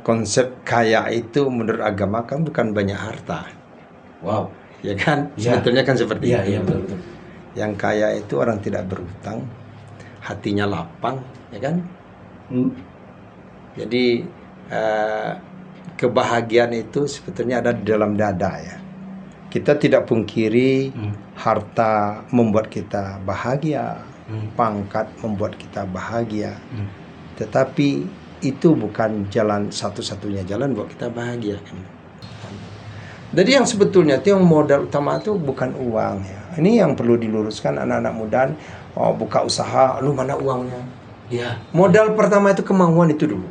Konsep kaya itu menurut agama kan bukan banyak harta. Wow. Ya kan? Ya. Sebetulnya kan seperti Iya, itu. iya, betul. Yang kaya itu orang tidak berhutang, hatinya lapang, ya kan? Jadi kebahagiaan itu sebetulnya ada di dalam dada ya. Kita tidak pungkiri harta membuat kita bahagia, pangkat membuat kita bahagia. Tetapi itu bukan jalan satu-satunya jalan buat kita bahagia kan. Jadi yang sebetulnya itu yang modal utama itu bukan uang ya. Ini yang perlu diluruskan anak-anak muda. Oh, buka usaha, lu mana uangnya? Ya. Modal pertama itu kemauan itu dulu.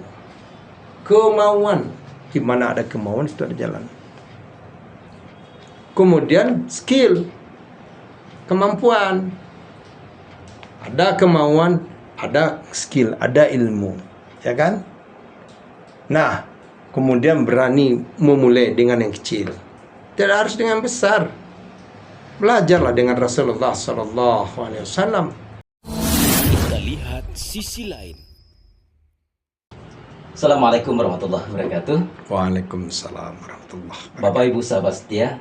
Kemauan. Di mana ada kemauan itu ada jalan. Kemudian skill. Kemampuan. Ada kemauan, ada skill, ada ilmu. Ya kan? Nah, kemudian berani memulai dengan yang kecil. Tidak harus dengan besar. Belajarlah dengan Rasulullah SAW. Kita lihat sisi lain. Assalamualaikum warahmatullahi wabarakatuh. Waalaikumsalam warahmatullahi wabarakatuh. Bapak Ibu sahabat setia,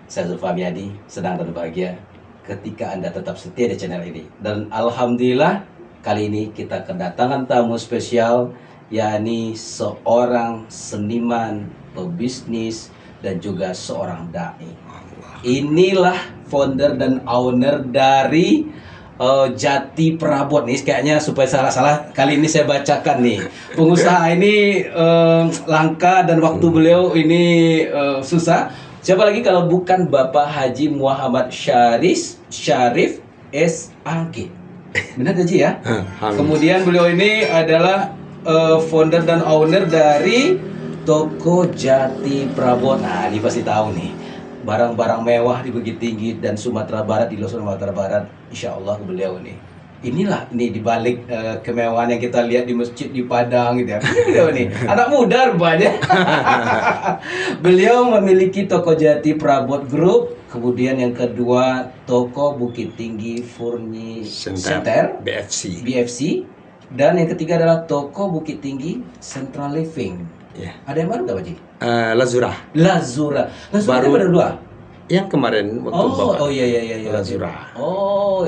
saya Zulfahmi Adi, senang dan bahagia ketika Anda tetap setia di channel ini. Dan alhamdulillah kali ini kita kedatangan tamu spesial, yakni seorang seniman, pebisnis, dan juga seorang dai. Inilah founder dan owner dari Jati Prabot nih, kayaknya supaya salah-salah kali ini saya bacakan nih. Pengusaha ini langka dan waktu beliau ini susah. Siapa lagi kalau bukan Bapak Haji Muhammad Syarif SAG. Benar Haji ya? Kemudian beliau ini adalah founder dan owner dari Toko Jati Prabot. Nah, ini pasti tahu nih. Barang-barang mewah di Bukit Tinggi dan Sumatera Barat, di luar Sumatera Barat. Insya Allah beliau nih. Inilah nih dibalik kemewahan yang kita lihat di masjid di Padang gitu ya. Beliau nih anak muda rupanya. Beliau memiliki Toko Jati Prabot Group. Kemudian yang kedua Toko Bukit Tinggi Furniture Center BFC. Dan yang ketiga adalah Toko Bukit Tinggi Central Living. Ya. Ada yang baru nggak Pak Ji? Lazura. Lazura Baru baru dua. Yang kemarin waktu Bapak. Oh iya. Lazura. Oh,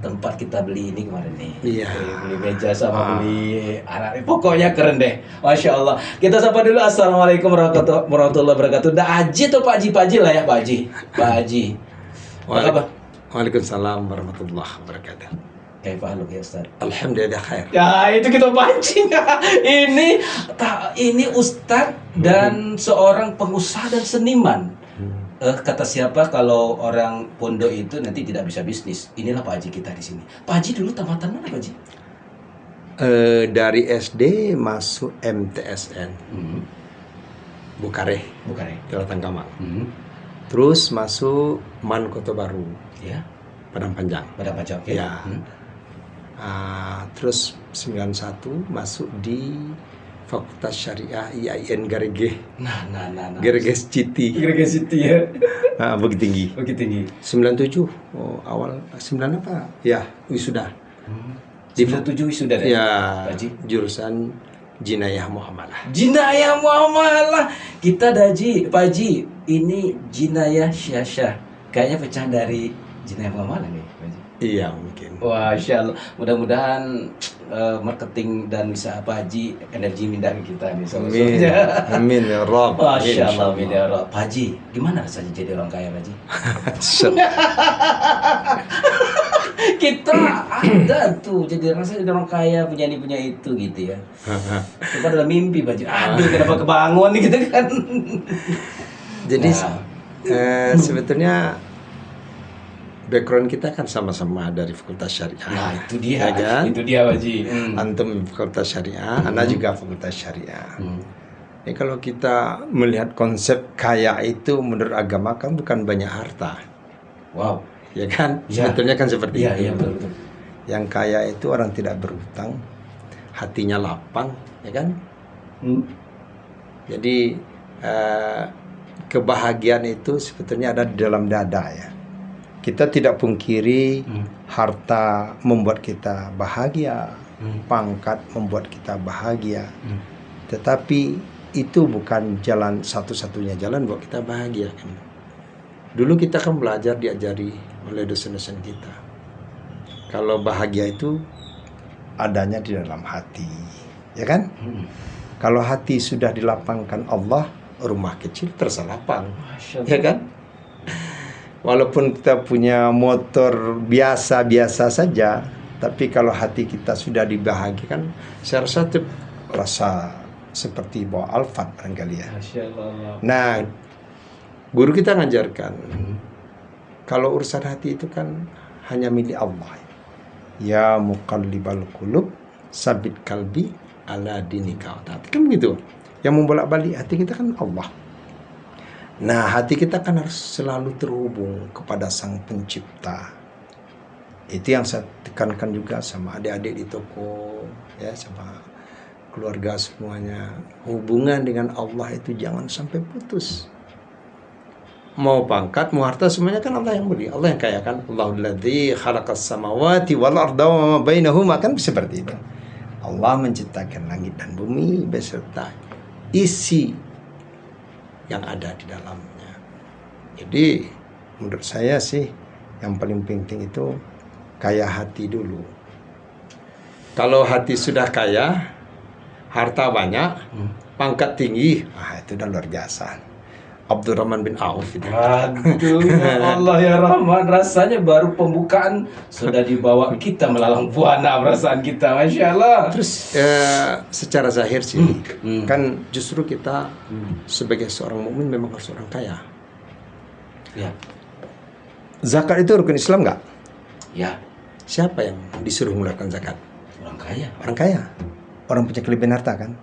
tempat kita beli ini kemarin nih. Iya. Beli meja sama beli anak. Pokoknya keren deh. Masya Allah. Kita sapa dulu. Assalamualaikum warahmatullahi wabarakatuh. Dah Haji atau Pak Haji lah ya Pak Haji. Pak Haji. Apa? Waalaikumsalam warahmatullahi wabarakatuh. Kaifa ya Ustaz? Alhamdulillah khair. Ya itu kita pancing. Ini Ustadz dan seorang pengusaha dan seniman. Kata siapa kalau orang pondok itu nanti tidak bisa bisnis? Inilah Pak Haji kita di sini. Pak Haji dulu tamatan mana Pak Haji? Dari SD masuk MTSN. Bukareh. Kelatan Kamal. Terus masuk Man Kota Baru. Ya. Padang Panjang. Okay. Ya. Terus 91 masuk di Fakultas Syariah IAIN Garege. Nah. Garege Citi. Garege Citi ya. Bukit Tinggi. 97. Awal 9 apa? Ya, wisuda. 97 wisuda deh. Ya. Jurusan Jinayah Muamalah. Jinayah Muamalah. Kita Daji, Pak Haji, ini Jinayah Syashah. Kayaknya pecah dari Jinayah Muamalah nih, Pak Haji. Iya mungkin. Wah, Masya Allah. Mudah-mudahan marketing dan usaha Pak Haji energi mindah kita nih. Amin ya Rabb. Masya Allah, amin ya Rabb. Pak Haji, gimana rasanya jadi orang kaya Pak Haji? Kita ada tuh jadi rasanya jadi orang kaya, punya ini punya itu gitu ya. Itu adalah mimpi Pak Haji. Aduh, kenapa kebangun gitu kan? Jadi sebetulnya background kita kan sama-sama dari Fakultas Syariah. Nah, itu dia. Ya kan? Itu dia, Pak Haji. Antum Fakultas Syariah, Anda juga Fakultas Syariah. Ini kalau kita melihat konsep kaya itu menurut agama kan bukan banyak harta. Wow. Ya kan? Ya. Sebetulnya kan seperti itu. Iya, betul. Yang kaya itu orang tidak berhutang, hatinya lapang, ya kan? Jadi kebahagiaan itu sebetulnya ada di dalam dada ya. Kita tidak pungkiri harta membuat kita bahagia, pangkat membuat kita bahagia. Tetapi itu bukan jalan satu-satunya jalan buat kita bahagia kan. Dulu kita kan belajar diajari oleh dosen-dosen kita. Kalau bahagia itu adanya di dalam hati, ya kan? Kalau hati sudah dilapangkan Allah, rumah kecil terasa lapang, ya kan? Walaupun kita punya motor biasa-biasa saja, tapi kalau hati kita sudah dibahagiakan, saya rasa seperti bawa Alphard barangkali ya. Nah, guru kita ngajarkan kalau urusan hati itu kan hanya milik Allah. Ya muqallibal qulub, sabit kalbi ala dinika. Kan begitu. Yang membolak-balik hati kita kan Allah. Nah, hati kita kan harus selalu terhubung kepada Sang Pencipta. Itu yang saya tekankan juga sama adik-adik di toko, ya, sama keluarga semuanya. Hubungan dengan Allah itu jangan sampai putus. Mau pangkat, mau harta, semuanya kan Allah yang beri. Allah yang kaya kan. Allahul ladzi khalaqas samawati wal arda wa ma bainahuma, kan seperti itu. Allah menciptakan langit dan bumi beserta isi yang ada di dalamnya. Jadi menurut saya sih yang paling penting itu kaya hati dulu. Kalau hati sudah kaya, harta banyak, pangkat tinggi, itu udah luar biasa. Abdurrahman bin Auf itu. Aduh, ya Allah ya Rahman, rasanya baru pembukaan sudah dibawa kita melalang buana perasaan kita, Masya Allah. Terus secara zahir sih, kan justru kita sebagai seorang mukmin memang harus orang kaya. Ya. Zakat itu rukun Islam nggak? Ya. Siapa yang disuruh mengeluarkan zakat? Orang kaya. Orang kaya. Orang punya kelebihan harta kan?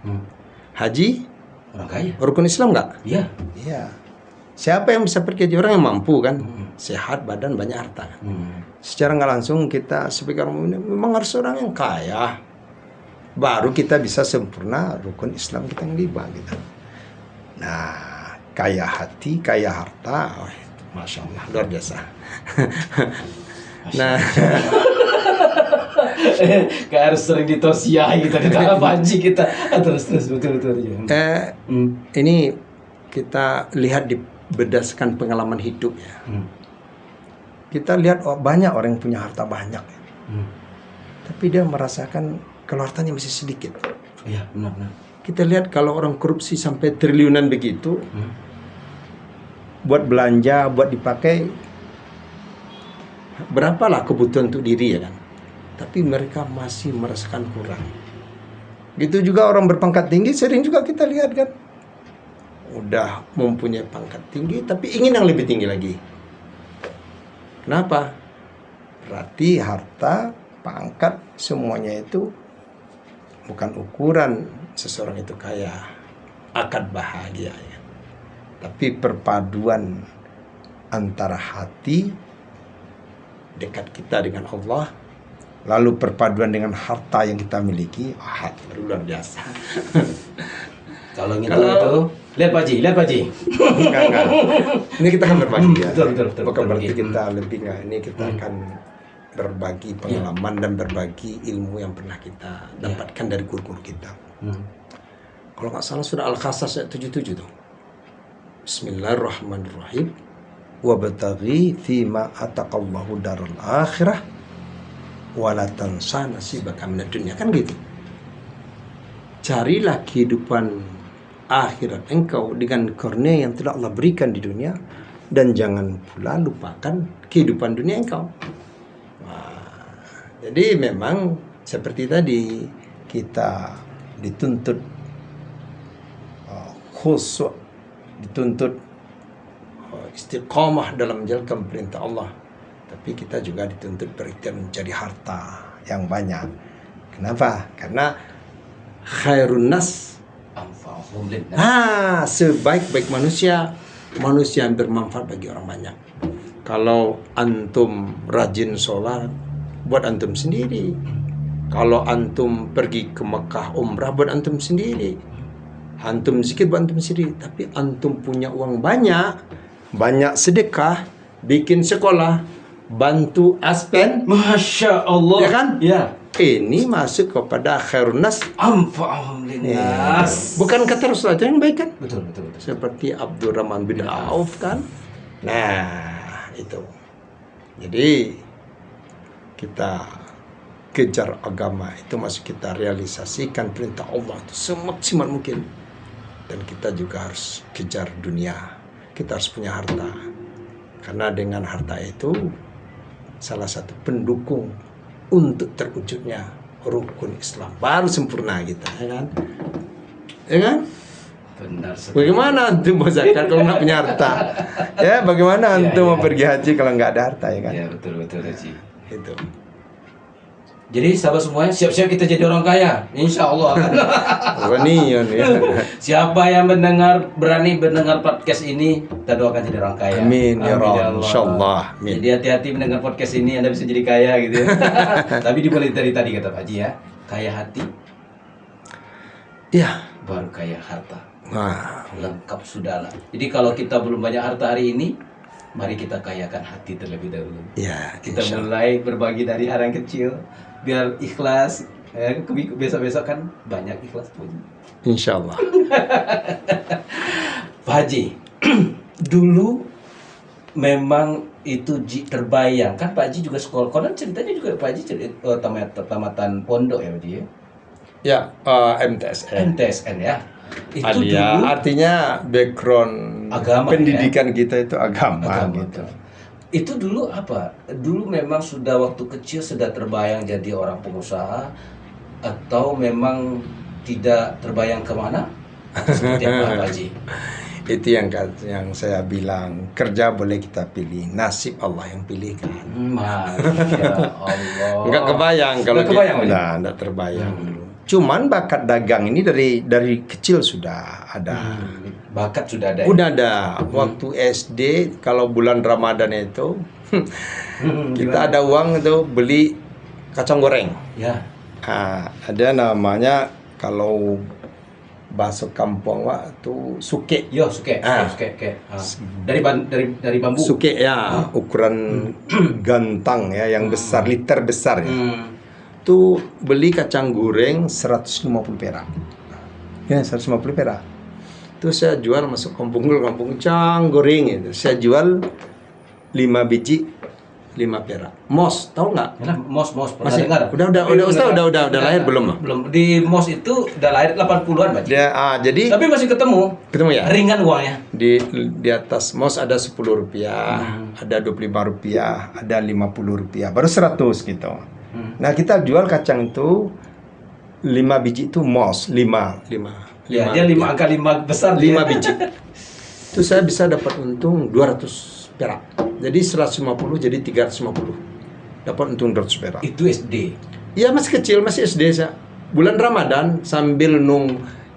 Haji? Orang kaya. Rukun Islam nggak? Iya. Iya. Siapa yang bisa pergi haji? Orang yang mampu kan? Sehat badan, banyak harta kan? Secara nggak langsung kita sebagai orang mukmin memang harus orang yang kaya. Baru kita bisa sempurna rukun Islam kita yang 5 gitu. Nah, kaya hati, kaya harta, Masya Allah, luar biasa. Nah, kayak harus sering ditosiahi kita di tengah panji kita. Terus betul. Ini kita lihat berdasarkan pengalaman hidup ya. Kita lihat banyak orang yang punya harta banyak, tapi dia merasakan kalau hartanya masih sedikit. Iya, benar. Kita lihat kalau orang korupsi sampai triliunan begitu, buat belanja, buat dipakai, berapalah kebutuhan untuk diri ya kan. Tapi mereka masih merasakan kurang. Gitu juga orang berpangkat tinggi, sering juga kita lihat kan, udah mempunyai pangkat tinggi tapi ingin yang lebih tinggi lagi. Kenapa? Berarti harta, pangkat, semuanya itu bukan ukuran seseorang itu kaya, akad bahagia ya. Tapi perpaduan antara hati dekat kita dengan Allah, lalu perpaduan dengan harta yang kita miliki, luar biasa. Kalau itu, lihat Pak Ji. Enggak. Ini kita akan berbagi ya. Betul. Bukan berarti kita lebih enggak. Ini kita akan berbagi pengalaman dan berbagi ilmu yang pernah kita dapatkan dari guru-guru kita. Kalau nggak salah sudah Al-Qasas ayat 77 tuh. Bismillahirrahmanirrahim. Wabtaghi fima ataqallahu darul akhirah wala tansa nasibaka minad dunya, kan gitu. Carilah kehidupan akhirat engkau dengan karunia yang telah Allah berikan di dunia, dan jangan pula lupakan kehidupan dunia engkau. Jadi memang seperti tadi kita dituntut khusyuk, dituntut istiqamah dalam menjalankan perintah Allah, tapi kita juga dituntut berikhtiar mencari harta yang banyak. Kenapa? Karena khairun nas sebaik-baik manusia yang bermanfaat bagi orang banyak. Kalau antum rajin sholat, buat antum sendiri. Kalau antum pergi ke Mekah umrah, buat antum sendiri. Antum zikir buat antum sendiri. Tapi antum punya uang banyak sedekah, bikin sekolah, bantu aspen, Masya Allah. ya kan? Ya. ini masuk kepada khairun nas. Alhamdulillah. Bukan kata Rasulullah itu yang baik kan? Betul, betul, betul. Seperti Abdurrahman bin Auf kan. Nah, itu. Jadi kita kejar agama itu masih kita realisasikan perintah Allah itu semaksimal mungkin. Dan kita juga harus kejar dunia. Kita harus punya harta. Karena dengan harta itu salah satu pendukung untuk terwujudnya rukun Islam. Baru sempurna kita, ya kan? Ya kan? Benar sekali. Bagaimana antum mau zakat kalau nggak punya harta? Ya, bagaimana antum mau pergi haji kalau nggak ada harta, ya kan? Ya, betul, betul, Haji. Itu. Jadi sahabat semuanya, siap-siap kita jadi orang kaya. Insya Allah. Ranion ya. Siapa yang berani mendengar podcast ini, kita doakan jadi orang kaya. Amin ya Allah. Rabb. Insyaallah. Amin. Jadi hati-hati mendengar podcast ini, Anda bisa jadi kaya gitu ya. Tapi dimulai dari tadi kata Pak Haji ya, kaya hati Ya. baru kaya harta. Nah, Lengkap sudahlah. Jadi kalau kita belum banyak harta hari ini, mari kita kayakan hati terlebih dahulu. ya, Kita insyaallah. mulai berbagi dari hal yang kecil, biar ikhlas. Besok-besok kan banyak ikhlas pun. Insyaallah. Pak Haji, dulu memang itu terbayang kan Pak Haji juga sekolah. Konon ceritanya juga Pak Haji tamatan pondok ya Pak Haji ya? Ya, MTSN. MTSN ya. Itu Alia, dulu artinya background Agama, pendidikan kita itu agama, agama. gitu. Itu dulu apa? Dulu memang sudah waktu kecil sudah terbayang jadi orang pengusaha atau memang tidak terbayang kemana? Seperti apa Pak Haji? Itu yang saya bilang, kerja boleh kita pilih, nasib Allah yang pilihkan. Masya Allah. Enggak kebayang kalau Nggak kebayang, Pak Haji? enggak terbayang dulu. Cuman bakat dagang ini dari kecil sudah ada. Bakat sudah ada. Udah ada. Waktu SD kalau bulan Ramadan itu kita ada uang itu beli kacang goreng. Ya. Ada namanya kalau bahasa kampung waktu suke. Yo, suke. Suke. Dari bambu. Suke ya, ukuran gantang ya, yang besar, liter besar ya. Itu beli kacang goreng 150 perak. Ya, 150 perak. Itu saya jual masuk kampung kacang goreng itu. Saya jual 5 biji 5 perak. Mos, tahu nggak? Ya, mos pernah Masih dengar. udah lahir belum? Belum. Di mos itu udah lahir 80-an, Pak Haji. Dia jadi Tapi masih ketemu ya. ringan uangnya. Di atas mos ada 10 rupiah, ada 25 rupiah, ada 50 rupiah, baru 100 gitu. Nah, kita jual kacang itu 5 biji itu mos, 5. Ya, dia 5 angka 5 besar 5 dia. biji. Itu saya bisa dapat untung 200 perak. Jadi 150 jadi 350. Dapat untung 200 perak. Itu SD. Iya, masih kecil, masih SD saya. Bulan Ramadan sambil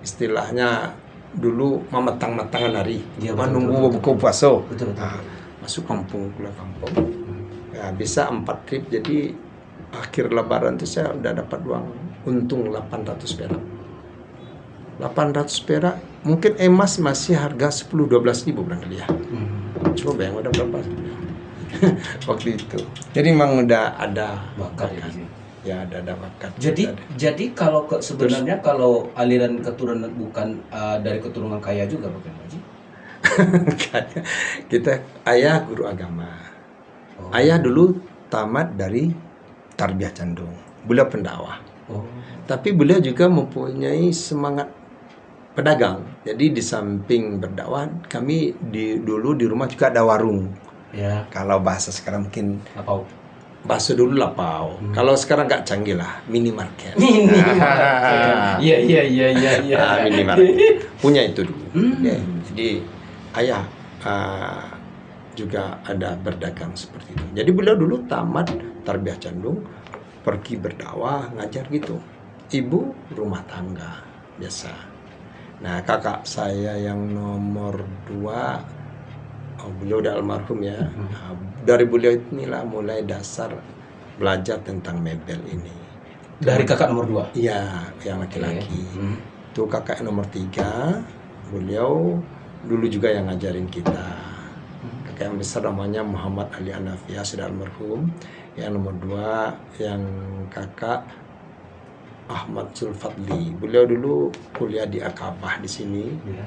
istilahnya dulu mematang-matangan hari. Iya, Menunggu buka puasa. Betul. Nah, masuk kampung, pulang kampung. Ya, bisa 4 trip, jadi akhir lebaran itu saya udah dapat uang untung 800 perak. 800 perak, mungkin emas masih harga 10-12 ribu barangkali ya. Coba bayang udah berapa waktu itu. Jadi memang udah ada Bakat ya, ada bakat. Jadi kalau sebenarnya kalau aliran keturunan bukan dari keturunan kaya juga bukan Pak Haji? Kita ayah guru agama. Ayah dulu tamat dari Tarbiyah Candung. Beliau pendakwah. Tapi beliau juga mempunyai semangat pedagang. Jadi di samping berdakwah, kami dulu di rumah juga ada warung. Ya. Kalau bahasa sekarang mungkin Apa? bahasa dulu lapau. Kalau sekarang nggak canggih lah, minimarket. Iya. Minimarket. Punya itu dulu. Ya, jadi ayah juga ada berdagang seperti itu. Jadi beliau dulu tamat Tarbiyah Candung, pergi berdakwah, ngajar gitu. Ibu rumah tangga biasa. Nah, kakak saya yang nomor 2, beliau udah almarhum ya. Nah, dari beliau inilah mulai dasar belajar tentang mebel ini. Dari kakak nomor 2? Iya, yang laki-laki. Itu kakak nomor 3, beliau dulu juga yang ngajarin kita. Kakak yang besar namanya Muhammad Ali Anafia, sudah almarhum. Yang nomor 2, yang kakak Ahmad Zulfadli. Beliau dulu kuliah di Akabah di sini. Ya.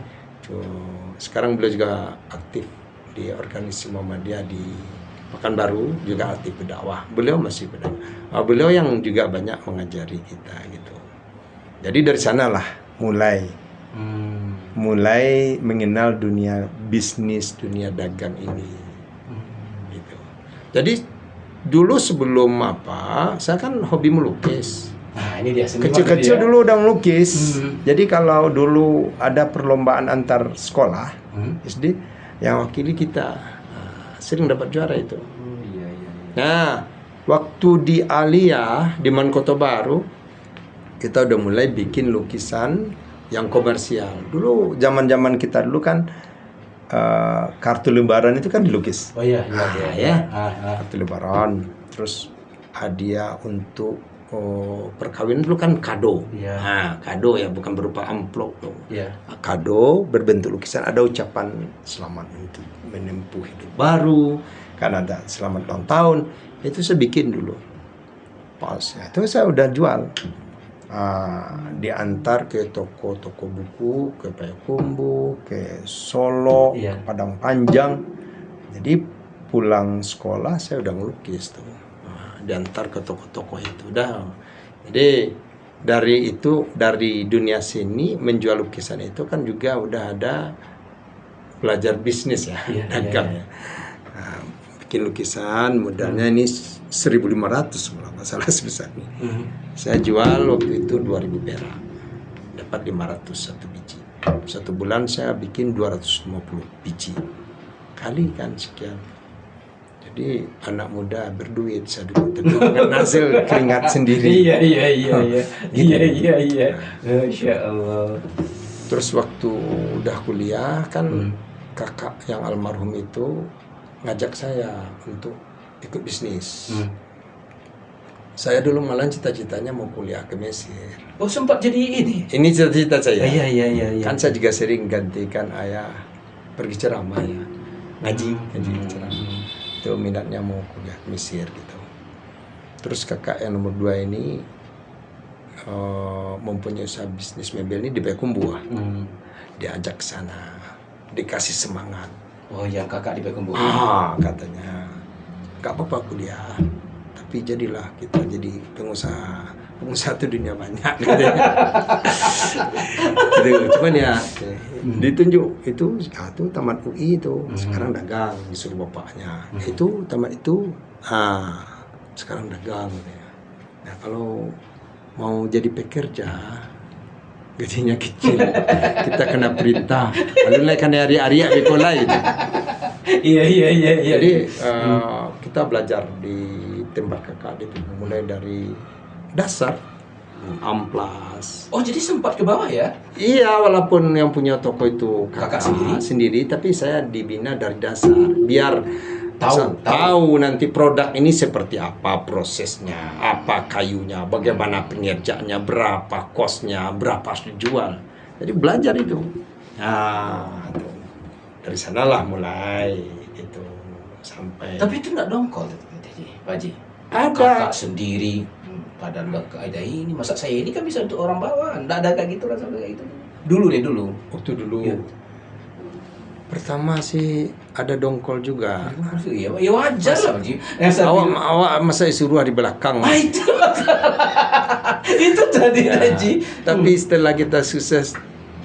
Sekarang beliau juga aktif di organisasi Muhammadiyah di Pekanbaru, juga aktif berdakwah. Beliau masih berdakwah. Beliau yang juga banyak mengajari kita gitu. Jadi dari sanalah mulai mengenal dunia bisnis, dunia dagang ini. Gitu. Jadi dulu sebelum saya kan hobi melukis. Nah, ini dia Kecil-kecil dulu udah melukis. Jadi kalau dulu ada perlombaan antar sekolah SD, yang wakili kita sering dapat juara itu. Iya. Nah, waktu di Aliyah di Mankoto Baru, kita udah mulai bikin lukisan yang komersial. Dulu zaman-zaman kita dulu kan kartu lebaran itu kan dilukis. Oh iya. Kartu lebaran. Terus hadiah untuk perkawinan dulu kan kado. Iya. Nah, kado ya, bukan berupa amplop loh. Iya. Kado berbentuk lukisan, ada ucapan selamat untuk menempuh hidup baru, kan ada selamat ulang tahun. Itu saya bikin dulu. Pas ya, itu saya udah jual. Diantar ke toko-toko buku, ke Payakumbuh, ke Solo, Iya. ke Padang Panjang. Jadi pulang sekolah saya udah ngelukis tuh. Diantar ke toko-toko itu dah. Jadi dari dunia seni menjual lukisan itu kan juga udah ada belajar bisnis ya, dagang ya. Nah, bikin lukisan modalnya ini 1.500 kalau nggak salah sebesar ini. Saya jual waktu itu 2.000 perak, dapat 500 satu biji. Satu bulan saya bikin 250 biji, kali kan sekian. Jadi anak muda berduit saya dulu, tapi dengan hasil keringat sendiri. Iya. Masya Allah. Terus waktu udah kuliah kan kakak yang almarhum itu ngajak saya untuk ikut bisnis. Saya dulu malah cita-citanya mau kuliah ke Mesir. Oh, sempat jadi ini? Ini cita-cita saya. Iya. Kan saya juga sering gantikan ayah pergi ceramah ya, ngaji ceramah. Itu minatnya mau kuliah ke Mesir gitu. Terus kakak yang nomor 2 ini mempunyai usaha bisnis mebel ini di Payakumbuh. Diajak ke sana, dikasih semangat. Oh, yang kakak di Payakumbuh. Katanya nggak apa-apa kuliah, tapi jadilah kita jadi pengusaha itu dunia banyak gitu. Cuman ya ditunjuk itu tamat UI itu, sekarang dagang, disuruh bapaknya. Itu tamat itu sekarang dagang ya. Nah, kalau mau jadi pekerja gajinya kecil, kita kena perintah lalu naikkan hari-hari sekolah itu. Iya. Jadi kita belajar di tempat kakak itu mulai dari dasar, amplas. Oh, jadi sempat ke bawah ya? Iya, walaupun yang punya toko itu kakak sendiri, tapi saya dibina dari dasar biar tahu nanti produk ini seperti apa prosesnya, apa kayunya, bagaimana pengerjaannya, berapa kosnya, berapa harus dijual. Jadi belajar itu. Nah, dari sanalah mulai itu sampai. Tapi itu enggak dongkol Pak Haji. Ada. Kakak sendiri padahal enggak ada ini, masa saya ini kan bisa untuk orang bawah, enggak ada kayak gitu, rasa kayak gitu. Dulu. Waktu dulu. Ya. Pertama sih ada dongkol juga. Iya, ya wajar lah, Haji. Awak masa suruh di belakang. Itu itu tadi Haji. Tapi setelah kita sukses,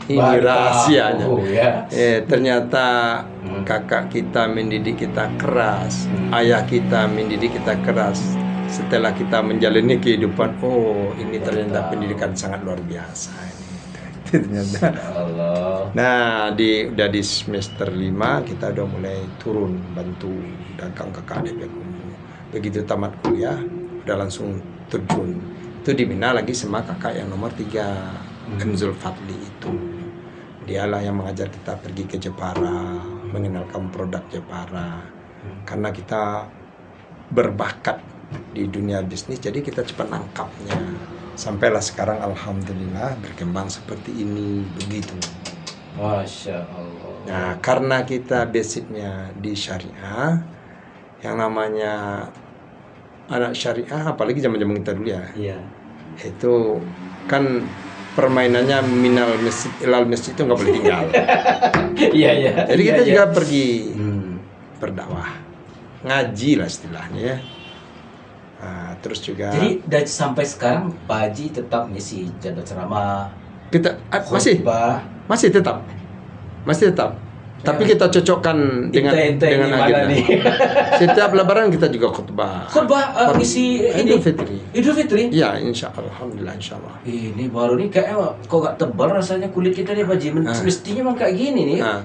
ini rahasianya. Ternyata kakak kita mendidik kita keras, ayah kita mendidik kita keras. Setelah kita menjalani kehidupan, ini ternyata pendidikan sangat luar biasa ini. Ternyata. Nah, udah di semester 5 kita udah mulai turun bantu dagang kakak di Payakumbuh. Begitu tamat kuliah udah langsung terjun. Itu dibina lagi sama kakak yang nomor 3, Enzul Fadli itu. Dialah yang mengajar kita pergi ke Jepara, mengenalkan produk Jepara. Karena kita berbakat di dunia bisnis, jadi kita cepat nangkapnya. Sampailah sekarang alhamdulillah berkembang seperti ini, begitu. Masya Allah. Nah, karena kita basicnya di syariah, yang namanya anak syariah, apalagi zaman-zaman kita dulu ya. Iya. itu kan permainannya minal masjid ilal masjid itu nggak boleh tinggal. Iya, iya. Jadi Iya, kita iya. juga pergi berdakwah, ngaji lah istilahnya ya. Nah, terus juga Jadi dari sampai sekarang Pak Haji tetap ngisi jadwal ceramah, kita khutbah. masih tetap. Tapi kita cocokkan dengan Ente dengan gimana agenda. nih? Setiap lebaran kita juga khutbah. Khutbah ngisi ini Idul Fitri. Idul Fitri. Ya, alhamdulillah insya Allah. Ini baru nih kayaknya kok gak tebal rasanya kulit kita nih Pak Haji. Mestinya memang kayak gini nih. Nah,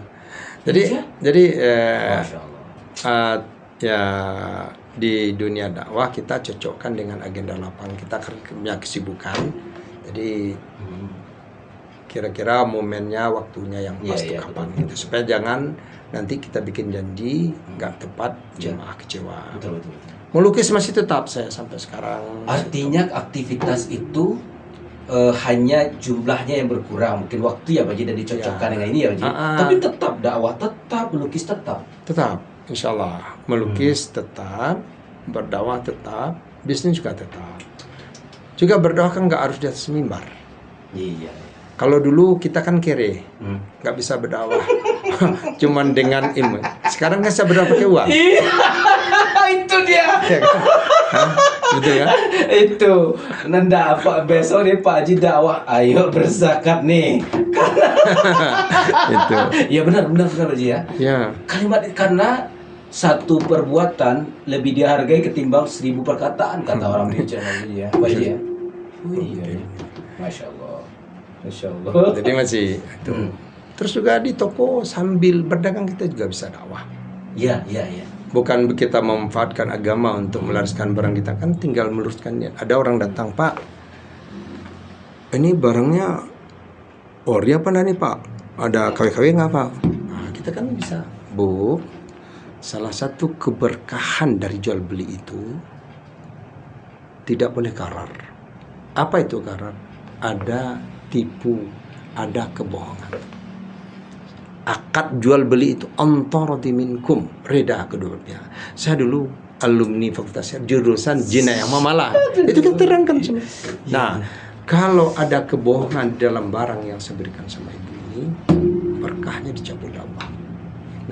Iya. jadi Masya Allah. ya di dunia dakwah kita cocokkan dengan agenda lapangan kita punya kesibukan. Jadi kira-kira momennya, waktunya yang pas Iya, iya, kapan gitu, supaya jangan nanti kita bikin janji nggak tepat, jemaah kecewa. Betul, betul, betul. Melukis masih tetap saya sampai sekarang. Artinya aktivitas itu hanya jumlahnya yang berkurang, mungkin waktu ya Pak Haji, dan dicocokkan dengan ini ya Pak Haji. Tapi tetap dakwah, tetap melukis, tetap. Tetap, insya Allah melukis tetap, berdakwah tetap, bisnis juga tetap. Juga berdakwah kan nggak harus di atas mimbar. Iya. Kalau dulu kita kan kere, nggak bisa berdakwah, cuman dengan ilmu. Sekarang kan bisa berdakwah pakai uang. Iya, itu dia. Ya kan? Hah? Betul kan? Itu nanda apa besok nih Pak Haji dakwah, ayo berzakat nih. Itu. Ya benar Pak Haji ya. Ya. Kalimat karena satu perbuatan lebih dihargai ketimbang 1000 perkataan kata orang di channel ini ya Pak Haji ya. Oh iya. Masya Allah. Masya Allah. Jadi masih itu. Terus juga di toko sambil berdagang kita juga bisa dakwah. Iya. Bukan kita memanfaatkan agama untuk melariskan barang kita, kan tinggal meluruskannya. Ada orang datang, Pak, ini barangnya ori apa nih Pak? Ada KW-KW nggak Pak? Nah, kita kan bisa, Bu. Salah satu keberkahan dari jual beli itu tidak boleh karar. Apa itu karar? Ada tipu, ada kebohongan. Akad jual beli itu antarati minkum, reda kedua pihak. Saya dulu alumni Fakultas jurusan Jinayah Mamalah. Itu kita terangkan semua. Nah, kalau ada kebohongan dalam barang yang saya berikan sama ibu ini, berkahnya dicabut Allah.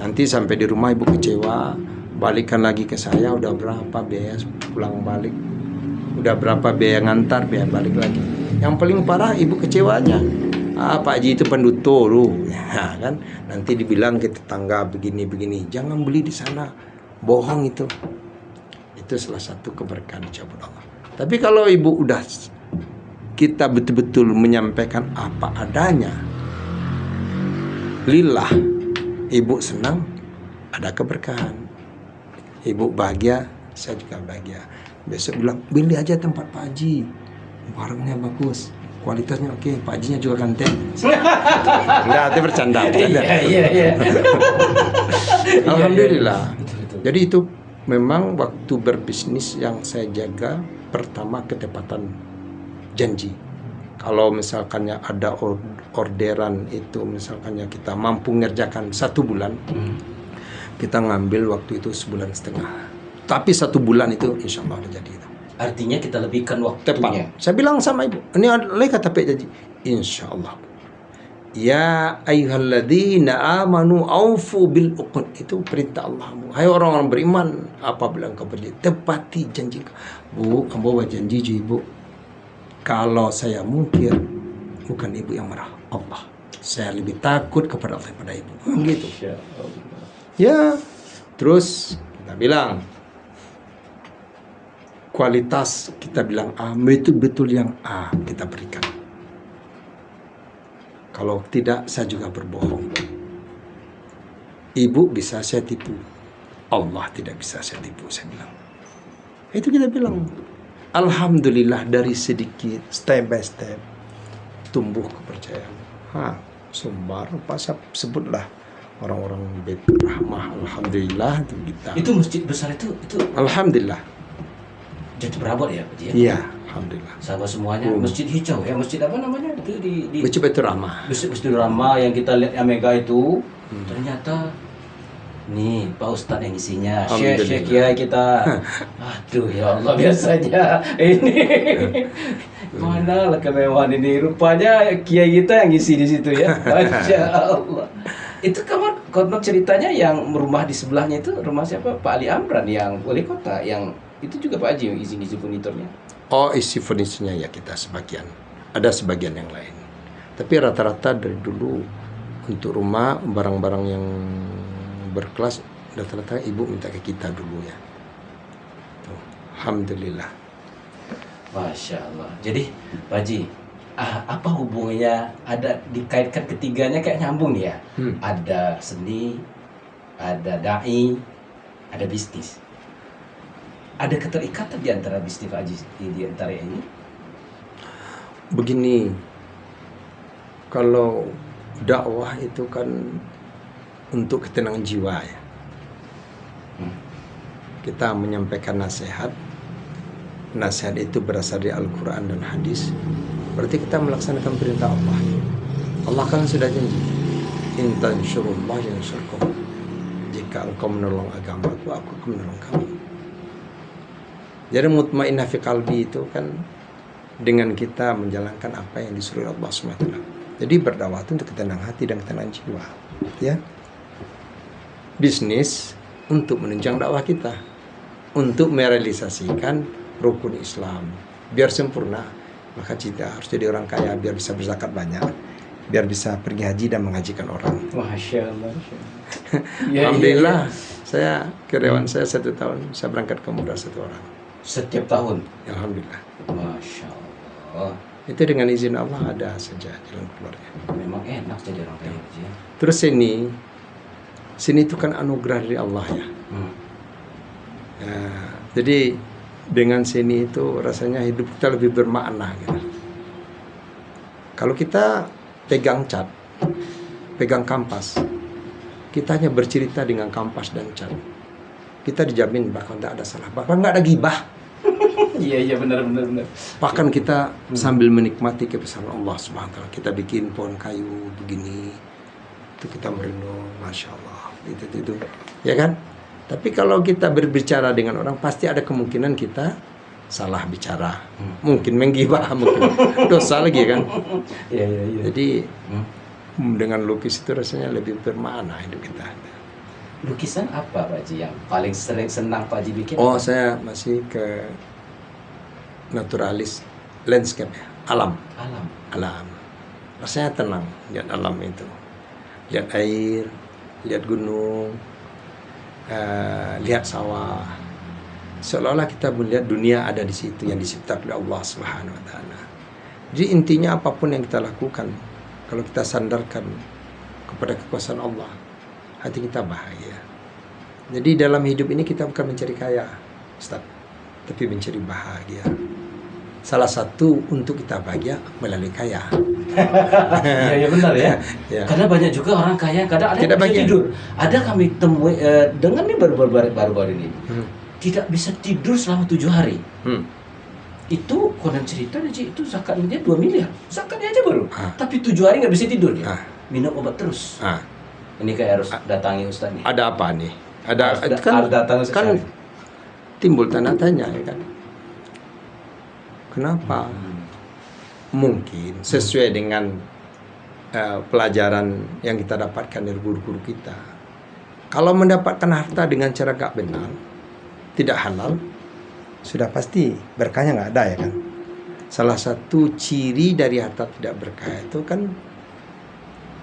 Nanti sampai di rumah ibu kecewa, balikan lagi ke saya, udah berapa biaya pulang balik, udah berapa biaya ngantar, biaya balik lagi. Yang paling parah ibu kecewanya. Pak Haji itu penduto lu, ya kan? Nanti dibilang ke tetangga begini-begini, jangan beli di sana, bohong itu. Itu salah satu keberkahan dicabut Allah. Tapi kalau ibu udah kita betul-betul menyampaikan apa adanya, lillah, ibu senang, ada keberkahan. Ibu bahagia, saya juga bahagia. Besok bilang, beli aja tempat Pak Haji, barangnya bagus, kualitasnya oke, Pak Hajinya juga kanten. Enggak, itu bercanda. Iya. Alhamdulillah. Betul. Jadi itu memang waktu berbisnis yang saya jaga, pertama ketepatan janji. Kalau misalkannya ada orderan itu, misalkannya kita mampu ngerjakan 1 bulan, kita ngambil waktu itu 1,5 bulan. Tapi 1 bulan itu insya Allah udah jadi itu. Artinya kita lebihkan waktunya. Tepat. Saya bilang sama ibu, ini oleh kata Pak Haji, insya Allah. Ya ayyuhalladzina amanu aufu bil uqud, itu perintah Allah. Hai orang-orang beriman, apabila engkau berjanji, tepati janji. Bu, bawa janji ibu. Kalau saya mungkir, bukan ibu yang marah, Allah. Saya lebih takut kepada Allah daripada ibu. Gitu. Ya, terus kita bilang kualitas, kita bilang A, itu betul yang A kita berikan. Kalau tidak, saya juga berbohong. Ibu bisa saya tipu, Allah tidak bisa saya tipu, saya bilang. Itu kita bilang. Alhamdulillah dari sedikit, step by step, tumbuh kepercayaan. Sumbar, apa sebutlah orang-orang Baitur Rahmah, alhamdulillah itu kita. Itu masjid besar itu Alhamdulillah. jadi berabad ya Pak Haji? Iya, alhamdulillah. Sahabat semuanya, masjid hijau ya, masjid apa namanya itu di Masjid Baitur Rahmah. Masjid Rama yang kita lihat yang mega itu, ternyata nih Pak Ustadz yang isinya, Syekh ya kita. Aduh ya Allah, biasanya ini Mana lah kemewahan ini, rupanya kiai kita yang ngisi di situ ya. Masya Allah. Itu konon ceritanya yang rumah di sebelahnya itu rumah siapa? Pak Ali Amran yang wali kota, yang itu juga Pak Haji isi furniturnya. Oh, isi furniturnya ya kita sebagian. Ada sebagian yang lain. Tapi rata-rata dari dulu untuk rumah barang-barang yang berkelas rata-rata ibu minta ke kita dulu ya. Tuh, alhamdulillah. Masya Allah. Jadi Pak Haji, apa hubungannya, ada dikaitkan ketiganya kayak nyambung ya? Ada seni, ada dai, ada bisnis. Ada keterikatan di antara bisnis Pak Haji di antara ini? Begini, kalau dakwah itu kan untuk ketenangan jiwa ya. Kita menyampaikan nasihat. Nasihat itu berasal dari Al-Quran dan hadis. Berarti kita melaksanakan perintah Allah. Allah kan sudah janji, in tansurullah yansurkum. Jika engkau menolong agamaku, aku akan menolong kamu. Jadi mutmainnah fi qalbi itu kan dengan kita menjalankan apa yang disuruh Allah SWT. Jadi berdakwah itu untuk ketenangan hati dan ketenangan jiwa, ya. Bisnis untuk menunjang dakwah kita, untuk merealisasikan rukun Islam biar sempurna. Maka kita harus jadi orang kaya biar bisa berzakat banyak, biar bisa pergi haji dan mengajikan orang. Masya Allah. Alhamdulillah, saya karyawan saya 1 tahun saya berangkat ke umrah 1 orang. Setiap tahun. Alhamdulillah. Masya Allah. Itu dengan izin Allah ada saja jalan keluarnya. Memang enak jadi orang kaya Haji. Terus sini itu kan anugerah dari Allah ya. Jadi dengan sini itu rasanya hidup kita lebih bermakna gitu. Kalau kita pegang cat, pegang kampas, kita hanya bercerita dengan kampas dan cat, kita dijamin bakal tidak ada salah, bahkan nggak ada gibah. Iya benar. Bahkan kita sambil menikmati kebesaran Allah SWT. Kita bikin pohon kayu begini, itu kita merenung, masya Allah, itu, ya kan? Tapi kalau kita berbicara dengan orang, pasti ada kemungkinan kita salah bicara, mungkin menggibah, mungkin dosa lagi kan? Iya. Jadi dengan lukis itu rasanya lebih bermakna hidup kita. Lukisan apa Pak Haji yang paling sering senang Pak Haji bikin? Oh, saya masih ke naturalis, landscape ya, alam. Rasanya tenang lihat alam itu, lihat air, lihat gunung, lihat sawah. Seolah-olah kita melihat dunia ada di situ yang diciptakan oleh Allah Subhanahu wa taala. Jadi intinya apapun yang kita lakukan, kalau kita sandarkan kepada kekuasaan Allah, hati kita bahagia. Jadi dalam hidup ini kita bukan mencari kaya, Ustaz, tapi mencari bahagia. Salah satu untuk kita bahagia melalui kaya. Iya benar ya. Ya. Karena banyak juga orang kaya kadang ada yang bisa tidur. Ada kami temui dengan ini baru-baru ini. Tidak bisa tidur selama 7 hari. Itu konon cerita Haji, itu zakatnya 2 miliar. Zakatnya aja baru. Tapi 7 hari nggak bisa tidur dia. Minum obat terus. Ini kayak harus datangi Ustaz nih. Ada apa nih? Ada kan timbul tanda tanya ya kan. Kenapa? Mungkin sesuai dengan pelajaran yang kita dapatkan dari guru-guru kita. Kalau mendapatkan harta dengan cara gak benar, tidak halal, sudah pasti berkahnya nggak ada ya kan. Salah satu ciri dari harta tidak berkah itu kan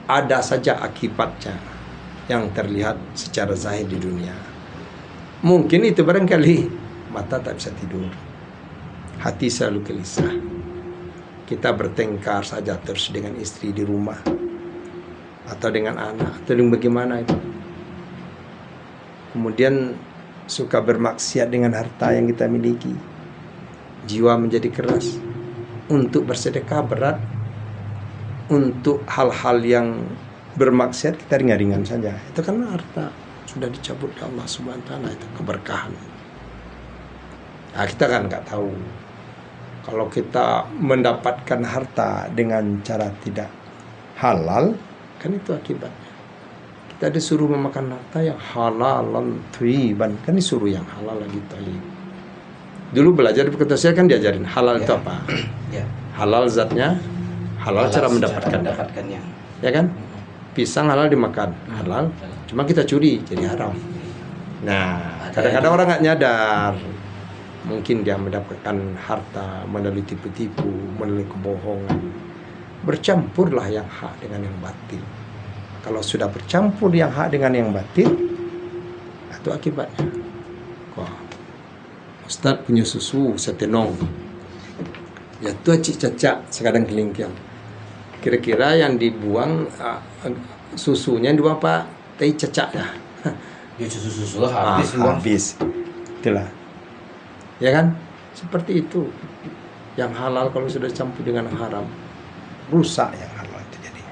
ada saja akibatnya yang terlihat secara zahir di dunia. Mungkin itu barangkali mata tak bisa tidur, hati selalu gelisah, kita bertengkar saja terus dengan istri di rumah, atau dengan anak, atau dengan bagaimana itu. Kemudian suka bermaksiat dengan harta yang kita miliki, jiwa menjadi keras. Untuk bersedekah berat, untuk hal-hal yang bermaksiat kita ringan-ringan saja. Itu kan harta sudah dicabut oleh Allah Subhanahu wa taala, itu keberkahan. Nah, kita kan nggak tahu. Kalau kita mendapatkan harta dengan cara tidak halal, kan itu akibatnya. Kita disuruh memakan harta yang halalan thayyiban, kan disuruh yang halal lagi thayyib. Dulu belajar di fakultas saya kan diajarin halal itu apa? halal zatnya, halal cara mendapatkannya. Ya kan? Pisang halal dimakan, halal. Cuma kita curi jadi haram. Nah, kadang-kadang orang nggak nyadar. Mungkin dia mendapatkan harta melalui tipu-tipu, melalui kebohongan. Bercampurlah yang hak dengan yang batil. Kalau sudah bercampur yang hak dengan yang batil, itu akibatnya. Wah, Ustaz punya susu setenong. Ya tu acik cacak sekadang kelingkian. Kira-kira yang dibuang susunya dua apa? Teh cacak dah. Ya susu habis. Habis. Itulah. Ya kan? Seperti itu. Yang halal kalau sudah campur dengan haram, rusak yang halal itu jadi.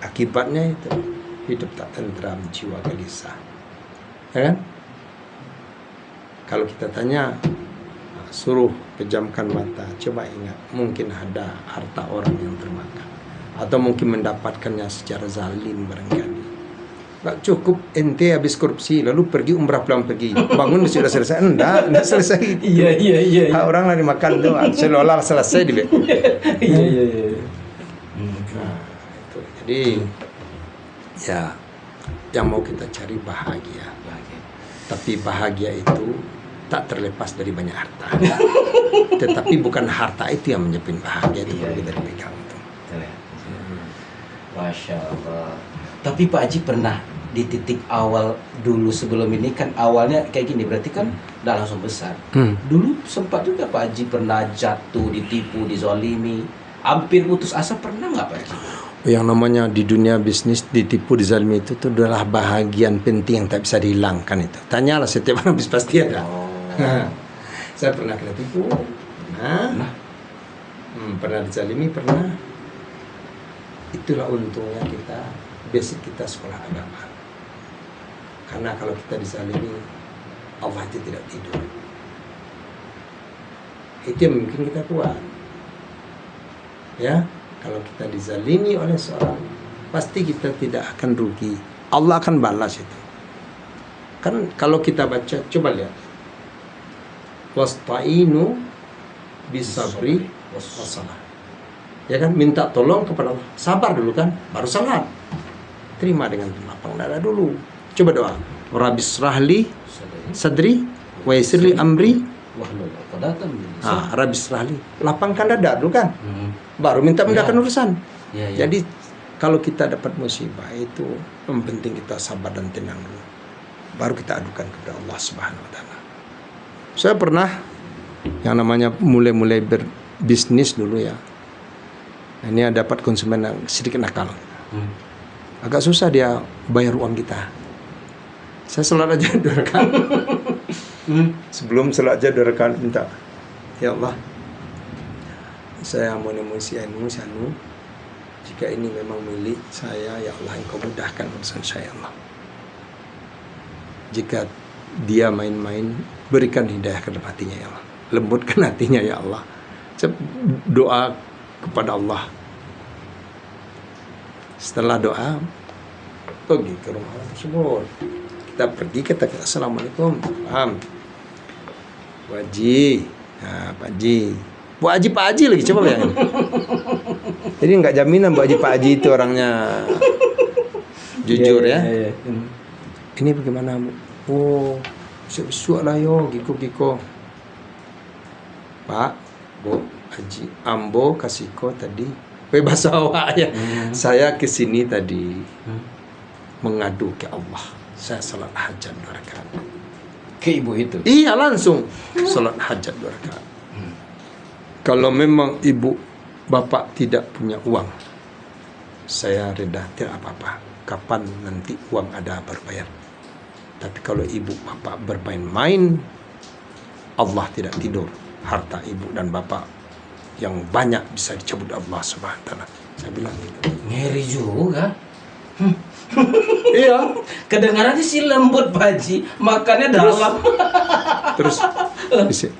Akibatnya itu hidup tak tentram, jiwa gelisah. Ya kan? Kalau kita tanya, suruh pejamkan mata, coba ingat, mungkin ada harta orang yang termakan, atau mungkin mendapatkannya secara zalim barangkali. Gak cukup ente habis korupsi lalu pergi umrah pulang pergi, bangun sudah selesai. Enggak selesai gitu. Iya. Hak orang lah dimakan doang, seolah selesai di Iya. Nah, itu. Jadi ya, yang mau kita cari bahagia. Tapi bahagia itu tak terlepas dari banyak harta. Tetapi bukan harta itu yang menyebabkan bahagia, itu perlu kita dipegang. Masya Allah. Tapi Pak Haji pernah di titik awal dulu sebelum ini kan awalnya kayak gini, berarti kan udah langsung besar. Dulu sempat juga Pak Haji pernah jatuh, ditipu, dizolimi, hampir putus asa, pernah nggak Pak Haji? Yang namanya di dunia bisnis ditipu, dizalimi itu adalah bahagian penting yang tak bisa dihilangkan itu. Tanyalah setiap orang bisnis pasti ada. Saya pernah kena tipu, pernah dizalimi, pernah. Itulah untungnya kita, basic kita sekolah agama. Karena kalau kita dizalimi, Allah itu tidak tidur. Itu yang mungkin kita kuat. Ya, kalau kita dizalimi oleh seorang, pasti kita tidak akan rugi. Allah akan balas itu. Kan kalau kita baca, coba lihat. Wasta'inu bisabri wassalah. Ya kan, minta tolong kepada Allah. Sabar dulu kan, baru salat. Terima dengan lapang dada dulu. Coba doa. Rabbisrahli sadri wa yassirli amri. Rabbisrahli. Lapangkan dada dulu kan. Baru minta mudahkan urusan. Jadi kalau kita dapat musibah itu, yang penting kita sabar dan tenang dulu. Baru kita adukan kepada Allah Subhanahu wa taala. Saya pernah yang namanya mulai berbisnis dulu ya. Ini dapat konsumen yang sedikit nakal. Agak susah dia bayar uang kita. Saya sholat aja 2 rakaat. Sebelum sholat aja 2 rakaat minta, ya Allah, saya mau nemu si anu. Jika ini memang milik saya, ya Allah, Engkau mudahkan urusan saya, Allah. Jika dia main-main, berikan hidayah ke dalam hatinya, ya Allah. Lembutkan hatinya, ya Allah. Saya doa kepada Allah. Setelah doa, pergi ke rumah orang tersebut. Kita pergi, kata assalamualaikum, paham, Pak Haji, Pak Haji, Pak Haji lagi, coba bayangin. Jadi nggak jaminan Pak Haji itu orangnya jujur ya. Ini bagaimana Bu? Oh, suak lah yo, giko. Pak, Bu, Haji, ambo kasihko tadi, bahasa awak ya. Saya kesini tadi mengadu ke Allah. Saya salat hajat 2 rakaat. Ke ibu itu? Iya, langsung salat hajat 2 rakaat. Kalau memang ibu bapak tidak punya uang, saya reda, tidak apa-apa. Kapan nanti uang ada baru bayar. Tapi kalau ibu bapak bermain-main, Allah tidak tidur. Harta ibu dan bapak yang banyak bisa dicabut Allah Subhanahu wa taala. Saya bilang gitu. Ngeri juga. Iya. Kedengarannya sih lembut Pak Haji, makannya dalam. Terus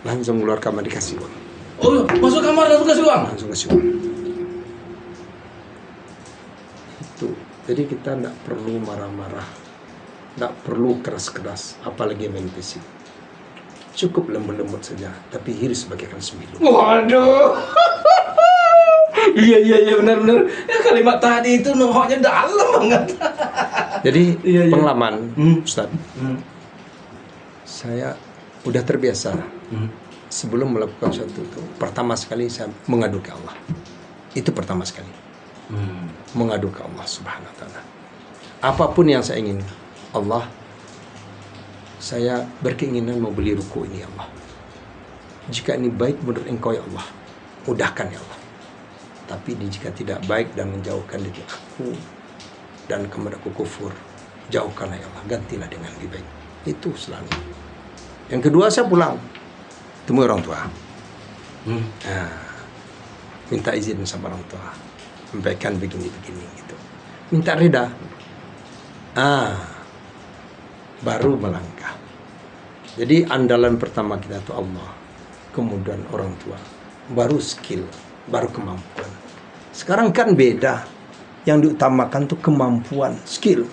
langsung keluar kamar dikasih uang. Oh, masuk kamar langsung kasih uang. Langsung kasih uang. Itu. Jadi kita tidak perlu marah-marah, tidak perlu keras-keras, apalagi main fisik. Cukup lembut-lembut saja, tapi hiris bagaikan sembilu. Waduh. Iya benar. Ya, kalimat tadi itu nuhoknya dalam banget. Jadi Iya. pengalaman, Ustaz, saya udah terbiasa sebelum melakukan sesuatu itu. Pertama sekali saya mengadu ke Allah. Itu pertama sekali. Mengadu ke Allah Subhanahu wa taala. Apapun yang saya ingin, Allah, saya berkeinginan mau beli ruku ini, Allah. Jika ini baik menurut Engkau ya Allah, mudahkan ya Allah. Tapi jika tidak baik dan menjauhkan diri aku dan kepada aku kufur, jauhkanlah ya Allah, gantilah dengan lebih baik. Itu selalu. Yang kedua, saya pulang temui orang tua. Minta izin sama orang tua, sampaikan begini gitu. Minta reda. Baru melangkah. Jadi andalan pertama kita itu Allah, kemudian orang tua, baru skill, baru kemampuan. Sekarang kan beda. Yang diutamakan tuh kemampuan, skill.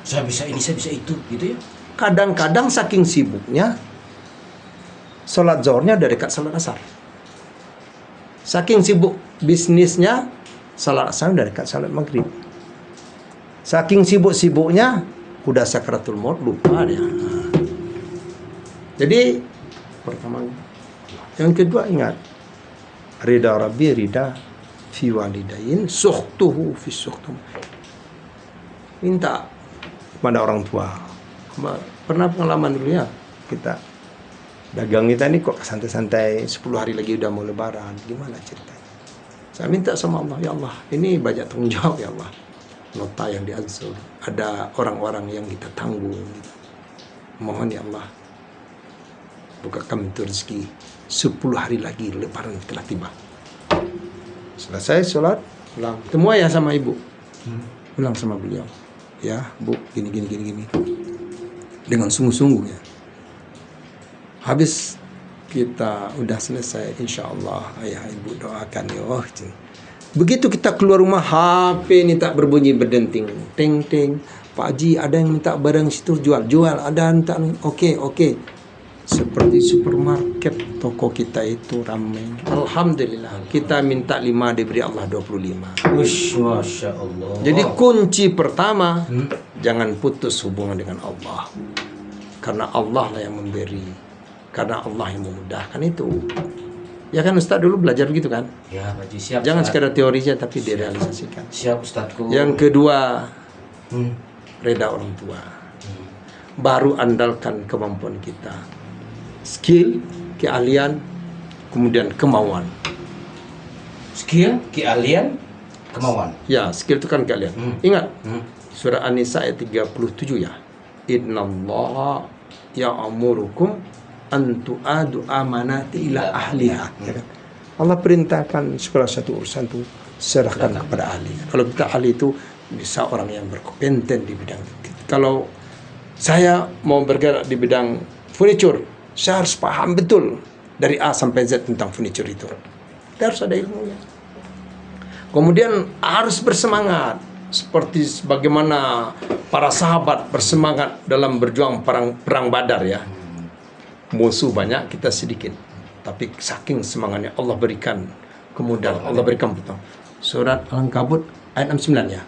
Saya bisa ini, saya bisa itu, gitu ya. Kadang-kadang saking sibuknya, sholat zuhurnya udah dekat sholat asar. Saking sibuk bisnisnya, sholat asar udah dekat sholat maghrib. Saking sibuk-sibuknya, udah sakaratul maut, lupa dia. Jadi, pertama. Yang kedua, ingat. Ridha Rabbi, ridha fi walidain, sukhtuhu fi sukhtum. Minta pada orang tua. Pernah pengalaman dulu ya, kita dagang kita ini kok santai-santai, 10 hari lagi udah mau lebaran, gimana ceritanya? Saya minta sama Allah, ya Allah, ini banyak tanggung jawab ya Allah. Nota yang diansur, ada orang-orang yang kita tanggung gitu. Mohon ya Allah, bukakan pintu rezeki, 10 hari lagi lebaran telah tiba. Selesai sholat, pulang, temu ya sama ibu, pulang sama beliau, ya Bu, gini dengan sungguh-sungguh ya. Habis kita udah selesai, insya Allah ayah ibu doakan ya. Begitu kita keluar rumah, HP ini tak berbunyi berdenting, ting. Pak Haji ada yang minta barang situ, jual, ada yang minta, oke. Seperti supermarket, toko kita itu ramai. Alhamdulillah, kita minta 5 diberi Allah 25. Masya Allah. Jadi kunci pertama, jangan putus hubungan dengan Allah. Karena Allah lah yang memberi, karena Allah yang memudahkan itu. Ya kan Ustaz dulu belajar begitu kan? Ya Pak Haji, siap. Jangan Ustaz. sekedar teori saja tapi direalisasikan. Siap Ustadku. Yang kedua, reda orang tua. Baru andalkan kemampuan kita. Skill, keahlian, kemudian kemauan. Skill, keahlian, kemauan. Ya, skill itu kan keahlian. Ingat, surah An-Nisa ayat 37 ya. Innallaha ya'murukum an tu'adu amanati ila ahliha. Ya kan? Allah perintahkan segala satu urusan itu serahkan kepada ahli. Kalau kita ahli itu bisa orang yang berkompeten di bidang itu. Kalau saya mau bergerak di bidang furniture, saya harus paham betul dari A sampai Z tentang furniture itu. Kita harus ada ilmunya. Kemudian harus bersemangat seperti sebagaimana para sahabat bersemangat dalam berjuang perang Badar ya. Musuh banyak, kita sedikit. Tapi saking semangatnya Allah berikan kemudahan, Allah berikan petunjuk. Surat Al-Ankabut ayat 69 ya.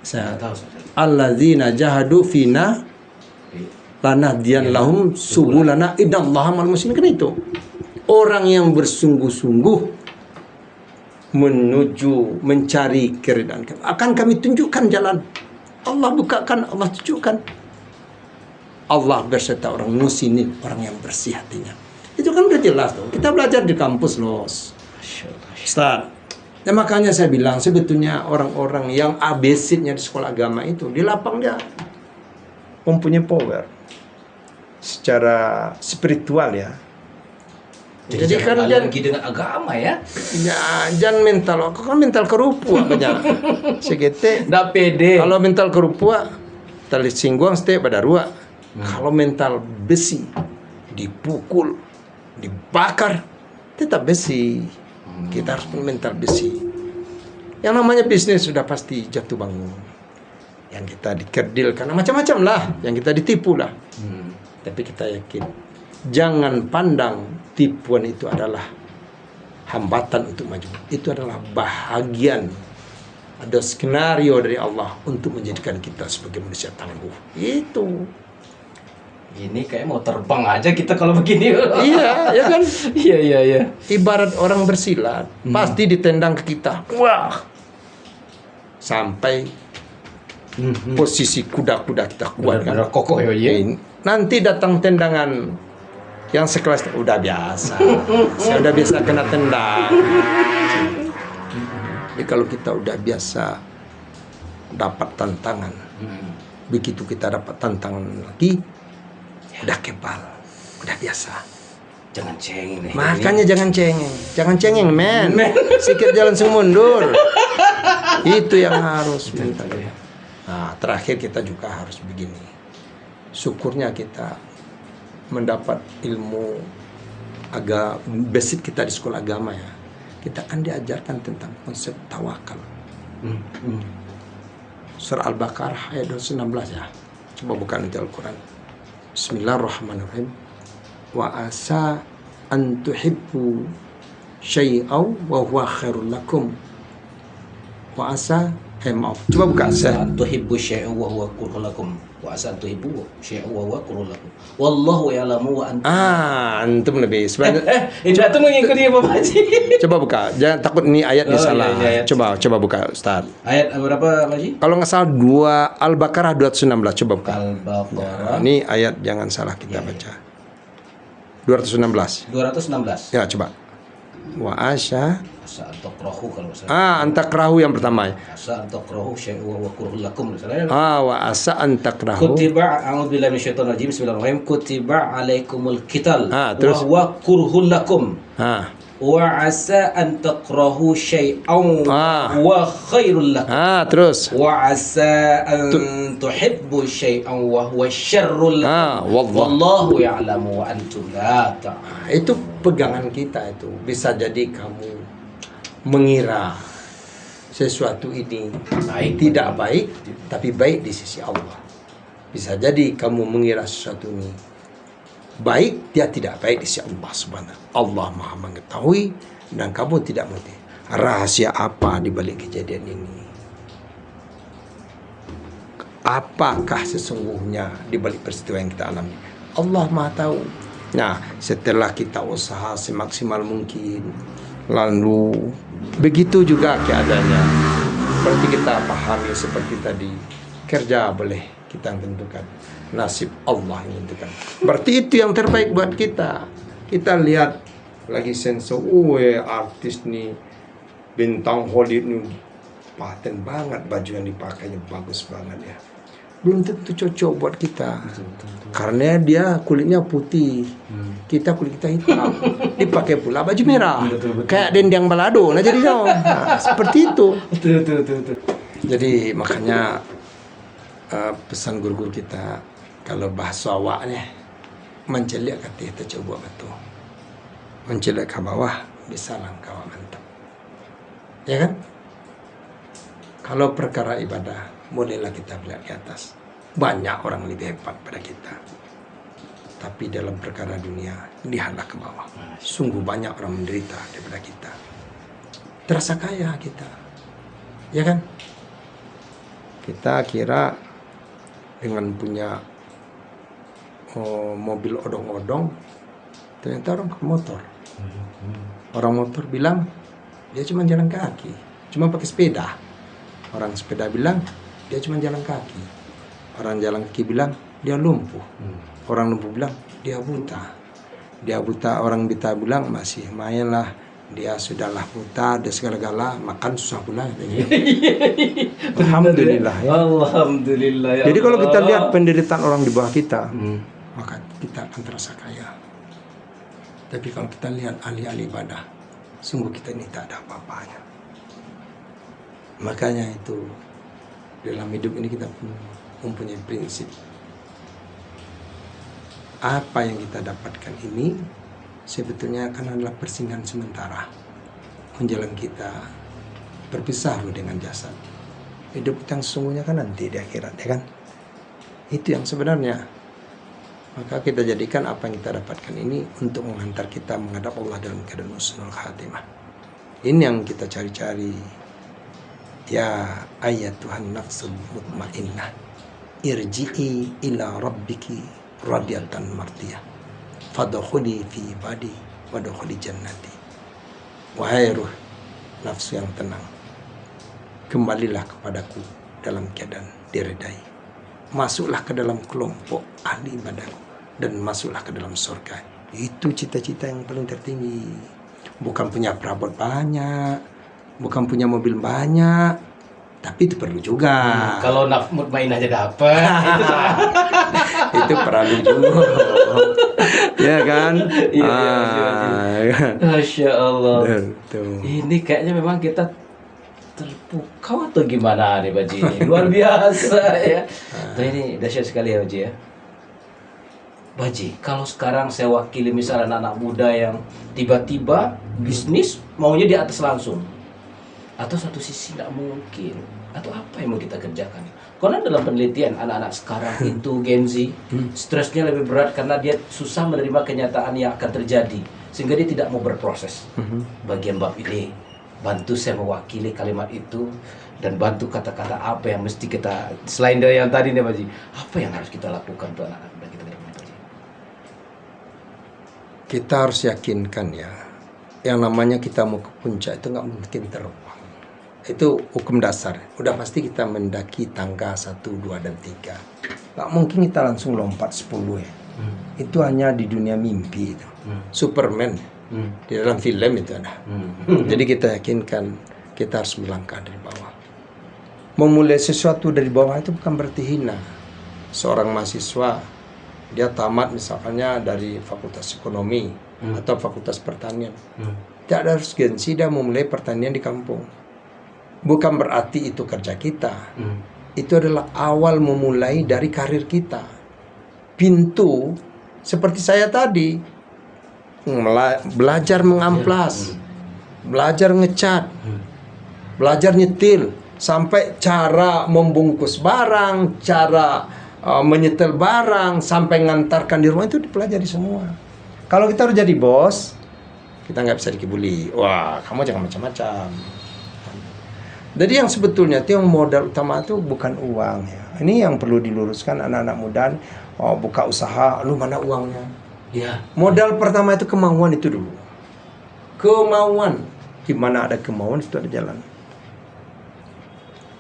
Saya tahu. Alladzina jahadu fina lanahdiyan lahum subulana innallaha ma'al muhsinin. Kan itu. Orang yang bersungguh-sungguh menuju mencari keridhaan akan kami tunjukkan jalan. Allah bukakan, Allah tunjukkan. Allah berserta orang muslimin, orang yang bersih hatinya. Itu kan udah jelas tuh. Kita belajar di kampus loh. Ustaz. Ya makanya saya bilang sebetulnya orang-orang yang ABC-nya di sekolah agama itu di lapang dia mempunyai power secara spiritual ya. Jadi kan lagi dengan agama ya. Ya, jangan mental. Kok kan mental kerupuk banyak. Segete. Nggak pede. Kalau mental kerupuk, tali singgung stay pada ruak. Kalau mental besi, dipukul, dibakar, tetap besi. Kita harus punya mental besi. Yang namanya bisnis sudah pasti jatuh bangun. Yang kita dikerdilkan, macam-macam lah. Yang kita ditipu lah. Tapi kita yakin, jangan pandang tipuan itu adalah hambatan untuk maju. Itu adalah bahagian, ada skenario dari Allah untuk menjadikan kita sebagai manusia tangguh. Itu. Ini kayak mau terbang aja kita kalau begini. Iya, ya kan? Iya. Ibarat orang bersilat, pasti ditendang ke kita. Wah. Sampai posisi kuda-kuda kita kuat kan. Benar kokoh ya. Nanti datang tendangan yang sekelas, udah biasa. Saya udah biasa kena tendang. Jadi kalau kita udah biasa dapat tantangan, begitu kita dapat tantangan lagi, udah kebal, udah biasa. Jangan cengeng nih. Makanya jangan cengeng, men. Sikit jalan semundur. Itu yang harus minta. Nah, terakhir kita juga harus begini. Syukurnya kita mendapat ilmu basic kita di sekolah agama ya. Kita akan diajarkan tentang konsep tawakal. Surah Al-Baqarah ayat 216 ya. Coba buka nanti Al-Quran. Bismillahirrahmanirrahim. Wa asa an tuhibbu syai'aw wa huwa khairul lakum. Wa asa maaf. Coba buka saya. Tuhibbu syai'an wa huwa kurhun lakum. Wa asa tuhibbu syai'an wa huwa kurhun lakum. Wallahu ya'lamu wa antum. Antum lebih sebenarnya. Ini antum mengikuti Bapak Haji. Coba buka. Jangan takut ini ayatnya salah. Iya. Coba buka Ustaz. Ayat berapa Pak Haji? Kalau nggak salah Al-Baqarah 216. Coba buka. Al-Baqarah. Ini ayat jangan salah kita baca. 216. 216. Ya, coba. Wa asya. Asa antakrahu kalau saya. Antakrahu yang pertama ya. Asa antakrahu syai'an wa huwa kurhun lakum. Wa asa antakrahu. Kutiba a'udzubillahi minasyaitonir rajim. Bismillahirrahmanirrahim. Kutiba alaikumul qital terus? wa huwa kurhun lakum. Wa asa an takrahu syai'an wa khairul lakum. Terus. Wa asa an tuhibbu syai'an wa huwa syarrul lakum. Wallahu ya'lamu wa antum la ta'lamun. Itu pegangan kita itu. Bisa jadi kamu mengira sesuatu ini tidak baik, tapi baik di sisi Allah. Bisa jadi kamu mengira sesuatu ini baik, dia tidak baik di sisi Allah Subhanahu. Allah Maha mengetahui dan kamu tidak mengerti rahasia apa di balik kejadian ini. Apakah sesungguhnya di balik peristiwa yang kita alami? Allah Maha tahu. Nah, setelah kita usaha semaksimal mungkin, lalu begitu juga keadaannya, seperti kita pahami seperti tadi, kerja boleh kita tentukan, nasib Allah yang tentukan. Berarti itu yang terbaik buat kita. Kita lihat lagi sensor, artis nih, bintang Hollywood nih, paten banget baju yang dipakainya, bagus banget ya. Belum tentu cocok buat kita, karena dia kulitnya putih, kita kulit kita hitam, dipakai pula baju merah, kayak dendeng balado. Nah jadi seperti itu. Betul. Jadi makanya pesan guru-guru kita, kalau bahasa awaknya mencelik kata kita coba betul, mencelik ke bawah bisa langkah mantap, ya kan? Kalau perkara ibadah, bolehlah kita melihat ke atas. Banyak orang lebih hebat pada kita. Tapi dalam perkara dunia, lihatlah ke bawah. Sungguh banyak orang menderita daripada kita. Terasa kaya kita, ya kan? Kita kira dengan punya mobil odong-odong, ternyata orang pakai motor. Orang motor bilang dia cuma jalan kaki, cuma pakai sepeda. Orang sepeda bilang dia cuma jalan kaki. Orang jalan kaki bilang dia lumpuh. Orang lumpuh bilang dia buta. Orang buta bilang masih main lah. Dia sudahlah buta, dia segala-gala, makan susah pula. Alhamdulillah ya. Alhamdulillah ya. Jadi kalau kita lihat penderitaan orang di bawah kita, maka kita akan terasa kaya. Tapi kalau kita lihat ahli-ahli ibadah, sungguh kita ini tak ada apa-apanya. Makanya itu dalam hidup ini kita mempunyai prinsip. Apa yang kita dapatkan ini sebetulnya akan adalah persinggahan sementara menjelang kita berpisah dengan jasad. Hidup yang sesungguhnya kan nanti di akhirat, ya kan? Itu yang sebenarnya. Maka kita jadikan apa yang kita dapatkan ini untuk menghantar kita menghadap Allah dalam keadaan husnul khatimah. Ini yang kita cari-cari. Ya ayatuhan nafsul mutmainnah, irji'i ila rabbiki radiyatan mardiyah, fadkhuli fi ibadi wadkhuli jannati. Wahai ruh nafsu yang tenang, kembalilah kepadaku dalam keadaan diredai. Masuklah ke dalam kelompok ahli ibadahku dan masuklah ke dalam surga. Itu cita-cita yang paling tertinggi. Bukan punya perabot banyak, bukan punya mobil banyak, tapi itu perlu juga. Kalau mutmainah aja dapat, itu perlu juga. Ya kan? Iya, Masya Allah. Betul. Ini kayaknya memang kita terpukau atau gimana nih Baji ini. Luar biasa ya. Nah, ini dahsyat sekali ya Baji ya. Baji, kalau sekarang saya wakili misalnya anak-anak muda yang tiba-tiba bisnis maunya di atas langsung, atau satu sisi tidak mungkin, atau apa yang mau kita kerjakan? Karena dalam penelitian anak-anak sekarang itu Gen Z stresnya lebih berat karena dia susah menerima kenyataan yang akan terjadi, sehingga dia tidak mau berproses. Bagian bab ini bantu saya mewakili kalimat itu dan bantu kata-kata apa yang mesti kita, selain dari yang tadi nih Baji, apa yang harus kita lakukan untuk anak-anak muda kita ke depan, Baji? Kita harus yakinkan ya, yang namanya kita mau ke puncak itu nggak mungkin terbang. Itu hukum dasar. Udah pasti kita mendaki tangga 1, 2, dan 3. Nggak mungkin kita langsung lompat 10 ya. Itu hanya di dunia mimpi itu. Superman di dalam film itu ada. Jadi kita yakinkan kita harus melangkah dari bawah. Memulai sesuatu dari bawah itu bukan berarti hina. Seorang mahasiswa dia tamat misalnya dari fakultas ekonomi atau fakultas pertanian, tidak ada urgensi dia memulai pertanian di kampung. Bukan berarti itu kerja kita. Itu adalah awal memulai dari karir kita. Pintu seperti saya tadi, belajar mengamplas, belajar ngecat, belajar nyetil, sampai cara membungkus barang, cara menyetel barang, sampai ngantarkan di rumah, itu dipelajari semua. Kalau kita harus jadi bos, kita nggak bisa dikibuli. Wah, kamu jangan macam-macam. Jadi yang sebetulnya itu yang modal utama itu bukan uang ya. Ini yang perlu diluruskan anak-anak muda. Oh, buka usaha, lu mana uangnya? Ya. Modal pertama itu kemauan itu dulu. Kemauan. Di mana ada kemauan itu ada jalan.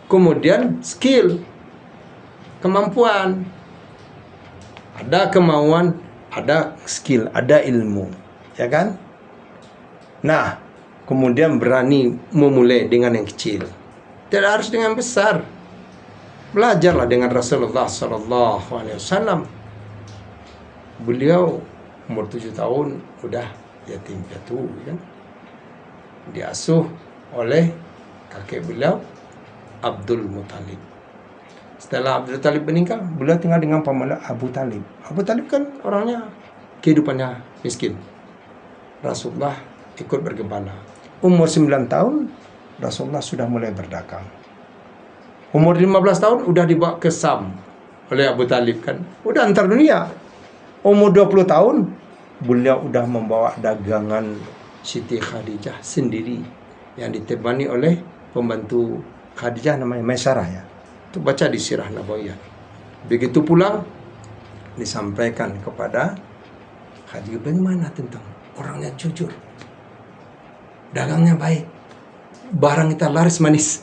Kemudian skill. Kemampuan. Ada kemauan, ada skill, ada ilmu. Ya kan? Nah, kemudian berani memulai dengan yang kecil. Tidak harus dengan besar. Belajarlah dengan Rasulullah SAW. Beliau umur 7 tahun udah yatim piatu, kan? Diasuh oleh kakek beliau Abdul Muthalib. Setelah Abdul Muthalib meninggal, beliau tinggal dengan pamannya Abu Talib. Abu Talib kan orangnya kehidupannya miskin. Rasulullah ikut bergembala. Umur 9 tahun Rasulullah sudah mulai berdagang. Umur 15 tahun udah dibawa ke Sam oleh Abu Talib kan. Udah antar dunia. Umur 20 tahun beliau udah membawa dagangan Siti Khadijah sendiri yang ditemani oleh pembantu Khadijah namanya Maisarah ya. Itu baca di Sirah Nabawiyah. Begitu pulang disampaikan kepada Khadijah, bagaimana tentang orangnya jujur, dagangnya baik, barang kita laris manis.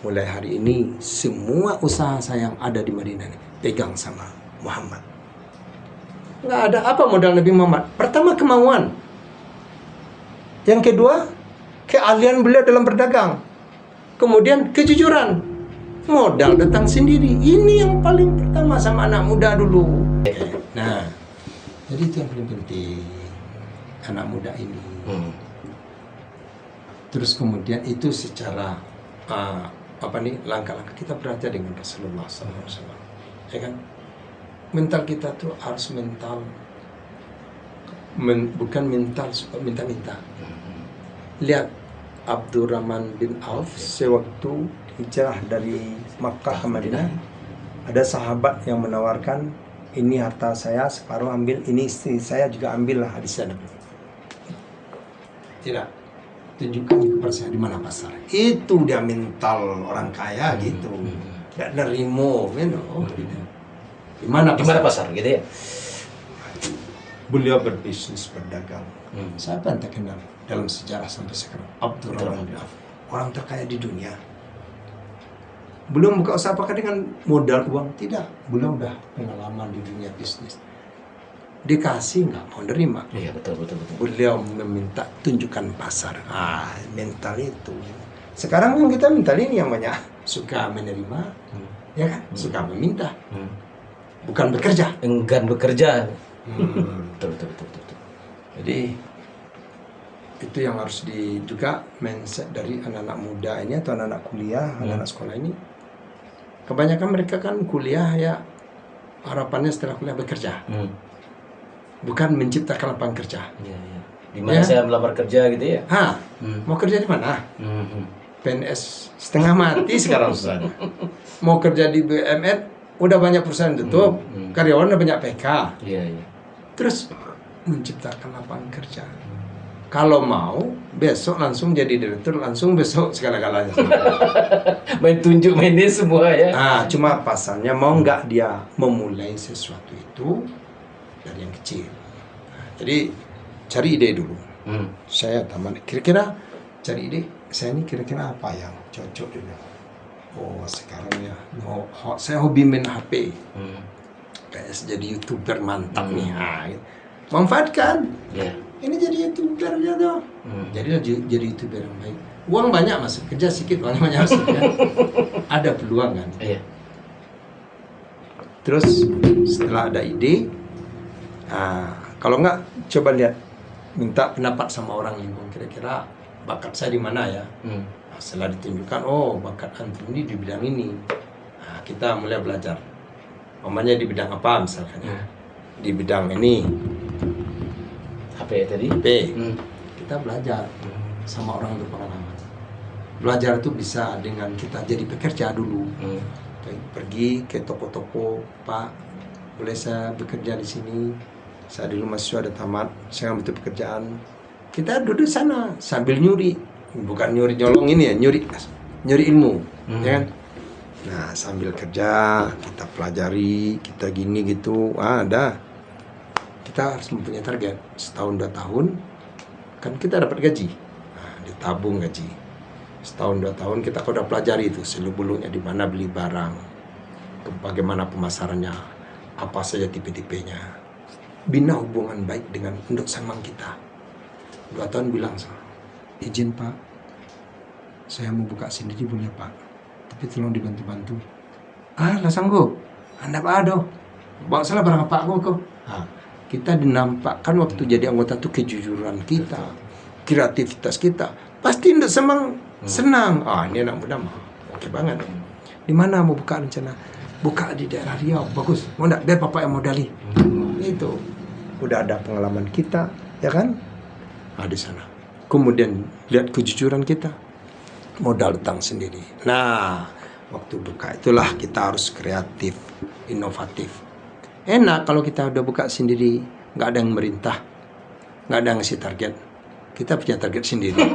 Mulai hari ini semua usaha saya yang ada di Madinah ini pegang sama Muhammad. Nggak ada apa modal Nabi Muhammad. Pertama kemauan. Yang kedua keahlian beliau dalam berdagang. Kemudian kejujuran. Modal datang sendiri. Ini yang paling pertama sama anak muda dulu. Nah, jadi itu yang paling penting anak muda ini. Terus kemudian itu secara langkah-langkah kita belajar dengan Rasulullah SAW, ya kan? Mental kita tuh harus mental, bukan mental suka minta-minta. Lihat Abdurrahman bin Auf sewaktu hijrah dari Makkah ke Madinah, ada sahabat yang menawarkan, ini harta saya separuh ambil, ini istri saya juga ambillah hadisnya. Tidak. tunjukkan kepada saya di mana pasar. Itu dia mental orang kaya gitu. Tidak nerimo, gitu. Di mana pasar gitu ya? Beliau berbisnis, berdagang. Siapa yang tak kenal dalam sejarah sampai sekarang? Abdurrahman bin Auf, orang terkaya di dunia. Belum buka usaha apakah dengan modal uang? Tidak. Beliau udah pengalaman di dunia bisnis. Dikasih nggak mau nerima. Iya, betul. Beliau meminta tunjukkan pasar. Mental itu. Sekarang yang kita mental ini yang banyak suka menerima, ya kan? Suka meminta, bukan bekerja. Enggan bekerja. Betul. Jadi itu yang harus juga mindset dari anak-anak muda ini atau anak-anak kuliah, anak-anak sekolah ini. Kebanyakan mereka kan kuliah ya harapannya setelah kuliah bekerja, bukan menciptakan lapangan kerja. Iya. Di mana saya melamar kerja gitu ya? Mau kerja di mana? PNS setengah mati sekarang susah. Mau kerja di BUMN udah banyak perusahaan tutup, karyawan udah banyak PK. Iya. Terus menciptakan lapangan kerja. Kalau mau besok langsung jadi direktur, langsung besok segala-galanya. Main tunjuk mainnya semua ya. Cuma pasalnya mau nggak dia memulai sesuatu itu dari yang kecil. Jadi cari ide dulu. Saya taman kira-kira cari ide. Saya ini kira-kira apa yang cocok dulu. Sekarang ya. Saya hobi main HP. Kayak jadi YouTuber mantap nih. Manfaatkan. Ini jadi YouTuber ya tuh. Jadi YouTuber yang baik. Uang banyak masuk, kerja sedikit, uangnya banyak masuk ya. Ada peluang kan. Iya. Terus setelah ada ide, kalau nggak coba lihat, minta pendapat sama orang lingkungan, kira-kira bakat saya di mana ya. Setelah ditunjukkan, bakat antum ini di bidang ini, kita mulai belajar. Namanya di bidang apa misalkan ya? Di bidang ini. HP tadi? HP. Kita belajar sama orang yang berpengalaman. Belajar itu bisa dengan kita jadi pekerja dulu. Pergi ke toko-toko, Pak, boleh saya bekerja di sini? Saya dulu mahasiswa ada tamat, saya butuh pekerjaan. Kita duduk sana sambil nyuri, bukan nyuri nyolong ini ya, nyuri ilmu, ya kan? Nah, sambil kerja kita pelajari, kita gini gitu, ada. Kita harus mempunyai target setahun 2 tahun kan kita dapat gaji, ditabung gaji setahun 2 tahun kita udah pelajari itu seluk-beluknya, di mana beli barang, bagaimana pemasarannya, apa saja tipe-tipenya, bina hubungan baik dengan induk samang kita. 2 tahun bilang sama, izin Pak, saya mau buka sendiri boleh Pak, tapi tolong dibantu-bantu. Lah sanggup, anda Pak aduh, bawa salah barang apa kok. Kita dinampakkan waktu jadi anggota tuh kejujuran kita, kreativitas kita. Pasti ndak senang. Ini anak muda mah oke banget. Di mana mau buka rencana? Buka di daerah Riau, bagus. Mau ndak? Biar papa yang modali. Itu udah ada pengalaman kita, ya kan? Di sana. Kemudian lihat kejujuran kita, modal datang sendiri. Nah, waktu buka itulah kita harus kreatif, inovatif. Enak kalau kita udah buka sendiri, nggak ada yang merintah, nggak ada yang ngasih target. Kita punya target sendiri,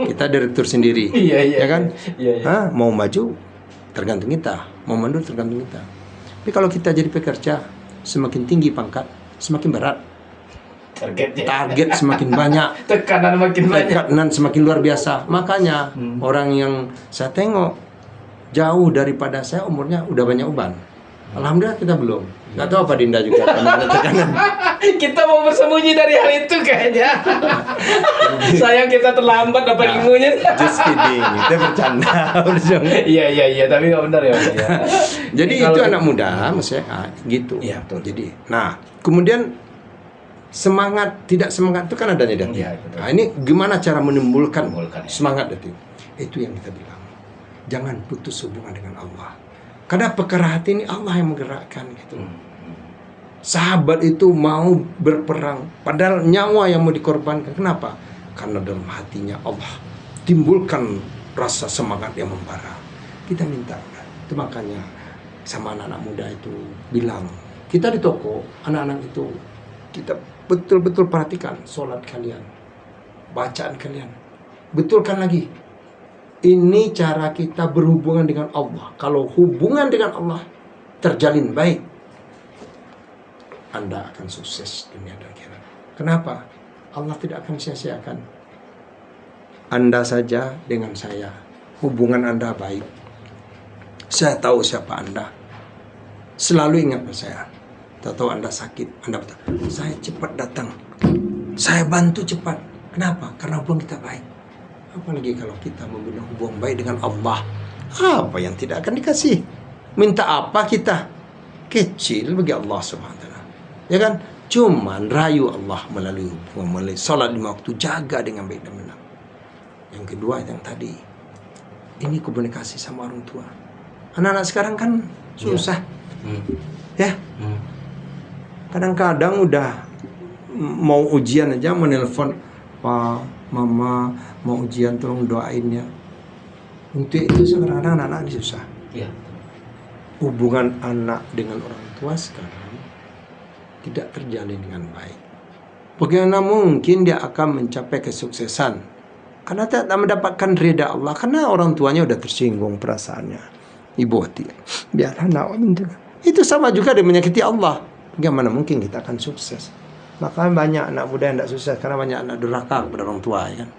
kita direktur sendiri, ya kan? Iya. Mau maju tergantung kita, mau mundur tergantung kita. Tapi kalau kita jadi pekerja, semakin tinggi pangkat, semakin berat. Target semakin banyak, tekanan semakin luar biasa. Makanya orang yang saya tengok jauh daripada saya umurnya udah banyak uban. Alhamdulillah kita belum. Nggak tahu apa Dinda juga tekanan. Kita mau bersembunyi dari hal itu kayaknya. Sayang kita terlambat dapat ilmunya. Just kidding, itu bercanda. Iya, tapi nggak benar ya. Jadi itu anak muda, maksudnya gitu. Iya, betul. Jadi, kemudian semangat, tidak semangat itu kan adanya dari. Iya, ini gimana cara menimbulkan semangat itu? Itu yang kita bilang. Jangan putus hubungan dengan Allah. Karena perkara hati ini Allah yang menggerakkan gitu. Sahabat itu mau berperang, padahal nyawa yang mau dikorbankan. Kenapa? Karena dalam hatinya Allah timbulkan rasa semangat yang membara. Kita minta. Itu makanya sama anak-anak muda itu bilang, kita di toko, anak-anak itu kita betul-betul perhatikan sholat kalian, bacaan kalian. betulkan lagi. Ini cara kita berhubungan dengan Allah. Kalau hubungan dengan Allah terjalin baik, Anda akan sukses dunia dan akhirat. Kenapa? Allah tidak akan sia-siakan. Anda saja dengan saya, hubungan Anda baik. Saya tahu siapa Anda. Selalu ingat saya. Tahu Anda sakit, Anda berkata, saya cepat datang. Saya bantu cepat. Kenapa? Karena hubungan kita baik. Apalagi kalau kita membina hubungan baik dengan Allah. Apa yang tidak akan dikasih? Minta apa kita? Kecil bagi Allah SWT. Ya kan? Cuman rayu Allah melalui hubungan, melalui salat 5 waktu, jaga dengan baik dan benar. Yang kedua yang tadi, ini komunikasi sama orang tua. Anak-anak sekarang kan susah. Ya. Kadang-kadang udah mau ujian aja menelpon, Pak, Mama mau ujian, tolong doain ya. Untuk itu sekarang anak-anak ini susah. Ya. Hubungan anak dengan orang tua sekarang tidak terjalin dengan baik. Bagaimana mungkin dia akan mencapai kesuksesan? Karena tidak mendapatkan ridha Allah. Karena orang tuanya udah tersinggung perasaannya. Ibu hati, biar anak juga. Itu sama juga dia menyakiti Allah. Bagaimana mungkin kita akan sukses? Maka banyak anak muda yang tidak sukses karena banyak anak durhaka kepada orang tua, ya kan?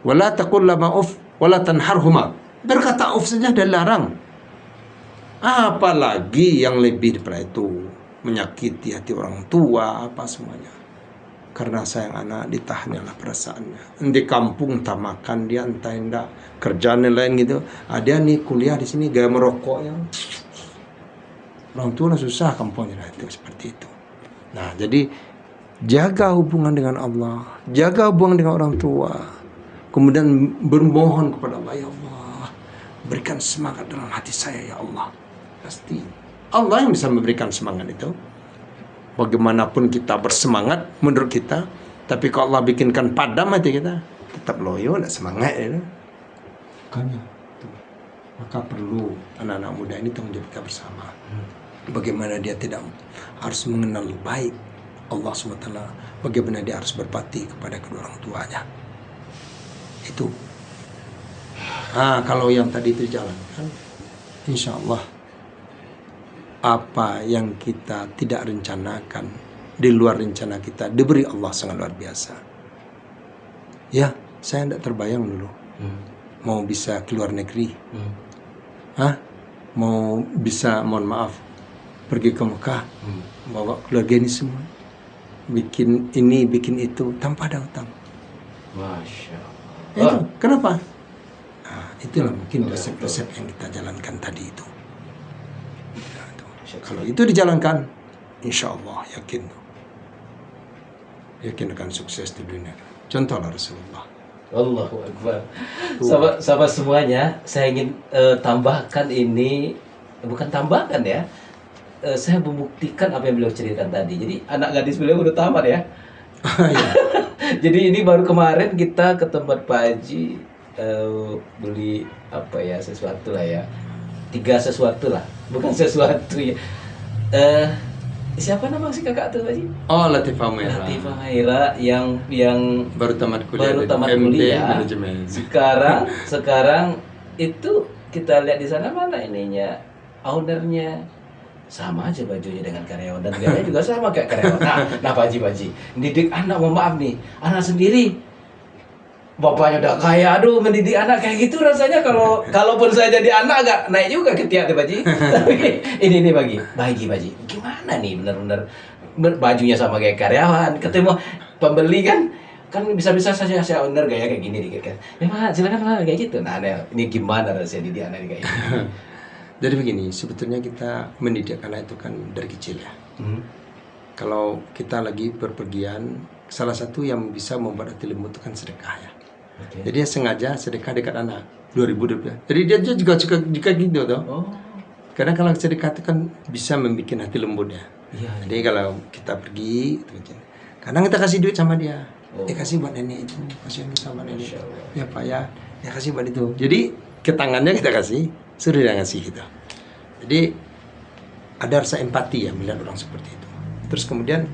Wala taqul lama uf wala tanharhuma. Berkata uf saja dah larang. Apalagi yang lebih daripada itu, menyakiti hati orang tua, apa semuanya. Karena sayang anak, ditahanlah perasaannya. Di kampung tak makan dia, entah enggak kerjaan lain gitu. Dia nih kuliah di sini gaya merokok ya. Orang tua susah kampungnya itu seperti itu. Nah, jadi jaga hubungan dengan Allah, jaga hubungan dengan orang tua. Kemudian bermohon kepada Allah, ya Allah, berikan semangat dalam hati saya ya Allah. Pasti Allah yang bisa memberikan semangat itu. Bagaimanapun kita bersemangat menurut kita, tapi kalau Allah bikinkan padam hati kita, tetap loyo, tidak semangat ya. Makanya maka perlu anak-anak muda ini tanggung jawab kita bersama. Bagaimana dia tidak harus mengenal baik Allah SWT, bagaimana dia harus berbakti kepada kedua orang tuanya. Itu. Kalau yang tadi itu dijalankan, insya Allah apa yang kita tidak rencanakan, di luar rencana kita, diberi Allah sangat luar biasa. Ya, saya tidak terbayang dulu mau bisa keluar negeri, mau bisa, mohon maaf, pergi ke Mekah, bawa keluarga ini semua, bikin ini, bikin itu, tanpa ada utang. Masya Allah. Itu, kenapa? Itulah mungkin resep-resep yang kita jalankan tadi itu. Kalau itu dijalankan, insya Allah yakin akan sukses di dunia. Contohlah Rasulullah. Allahu Akbar. Sahabat semuanya, saya ingin tambahkan ini, bukan tambahkan ya, saya membuktikan apa yang beliau ceritakan tadi. Jadi anak gadis beliau udah tamat ya. Jadi ini baru kemarin kita ke tempat Pak Haji, beli apa ya, sesuatu lah ya, 3 sesuatu lah, bukan sesuatu ya. Siapa nama si kakak tuh Pak Haji? Oh, Latifah Maira. Latifah Maira yang baru tamat kuliah. Baru tamat kuliah. Sekarang itu kita lihat di sana, mana ininya, ownernya sama aja bajunya dengan karyawan, dan gayanya juga sama kayak karyawan. Nah Pak Haji, didik anak, mohon maaf nih, anak sendiri bapaknya udah kaya, aduh mendidik anak kayak gitu rasanya, kalaupun saya jadi anak agak naik juga ketiak tuh Pak Haji. Tapi ini bagi Pak Haji, gimana nih benar-benar bajunya sama kayak karyawan, ketemu pembeli kan bisa-bisa saja saya owner gaya kayak gini dikit kan. Ya Pak, silakan Pak, kayak gitu. Nah, ini gimana rasanya didik anak kayak gini? Jadi begini, sebetulnya kita mendidik anak itu kan dari kecil ya. Kalau kita lagi berpergian, salah satu yang bisa membuat hati lembut itu kan sedekah ya. Okay. Jadi dia sengaja sedekah dekat anak, 2.000 rupiah. Jadi dia juga suka gitu tuh. Oh. Karena kalau sedekah itu kan bisa membuat hati lembut ya. Iya. Jadi kalau kita pergi, kadang kita kasih duit sama dia. Kasih buat nenek itu, kasih duit sama nenek. Ya Pak ya kasih buat itu. Jadi ke tangannya kita kasih, suruh dia ngasih gitu. Jadi ada rasa empati ya melihat orang seperti itu. Terus kemudian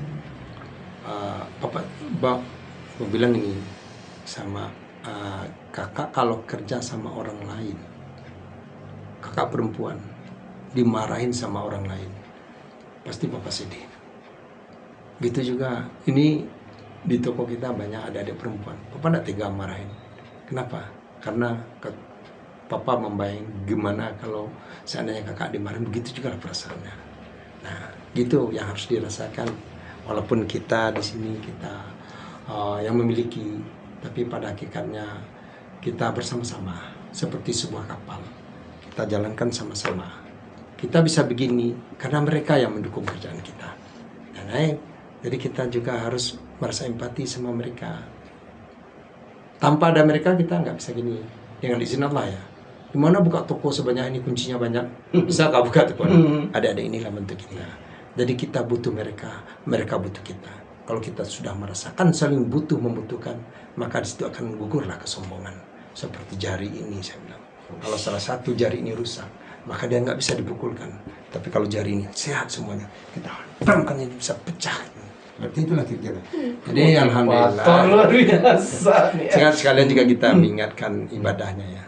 Bapak bilang ini sama kakak kalau kerja sama orang lain, kakak perempuan dimarahin sama orang lain, pasti papa sedih. Gitu juga ini di toko kita banyak adik-adik perempuan, papa tidak tega marahin. Kenapa? Karena papa membayang gimana kalau seandainya kakak dimarahin, begitu juga perasaannya. Nah, gitu yang harus dirasakan. Walaupun kita di sini kita yang memiliki, tapi pada hakikatnya kita bersama-sama seperti sebuah kapal. Kita jalankan sama-sama. Kita bisa begini karena mereka yang mendukung kerjaan kita. Jadi kita juga harus merasa empati sama mereka. Tanpa ada mereka kita nggak bisa gini. Dengan izin Allah ya. Gimana buka toko sebanyak ini, kuncinya banyak? Bisa nggak buka toko? Ada inilah bentuk kita. Jadi kita butuh mereka, mereka butuh kita. Kalau kita sudah merasakan saling butuh membutuhkan, maka di situ akan gugurlah kesombongan. Seperti jari ini saya bilang. Kalau salah satu jari ini rusak, maka dia nggak bisa dipukulkan. Tapi kalau jari ini sehat semuanya, kita hantamkan ini bisa pecah. Berarti itulah kita. Jadi alhamdulillah. Luar biasa. Sekalian juga kita mengingatkan ibadahnya ya.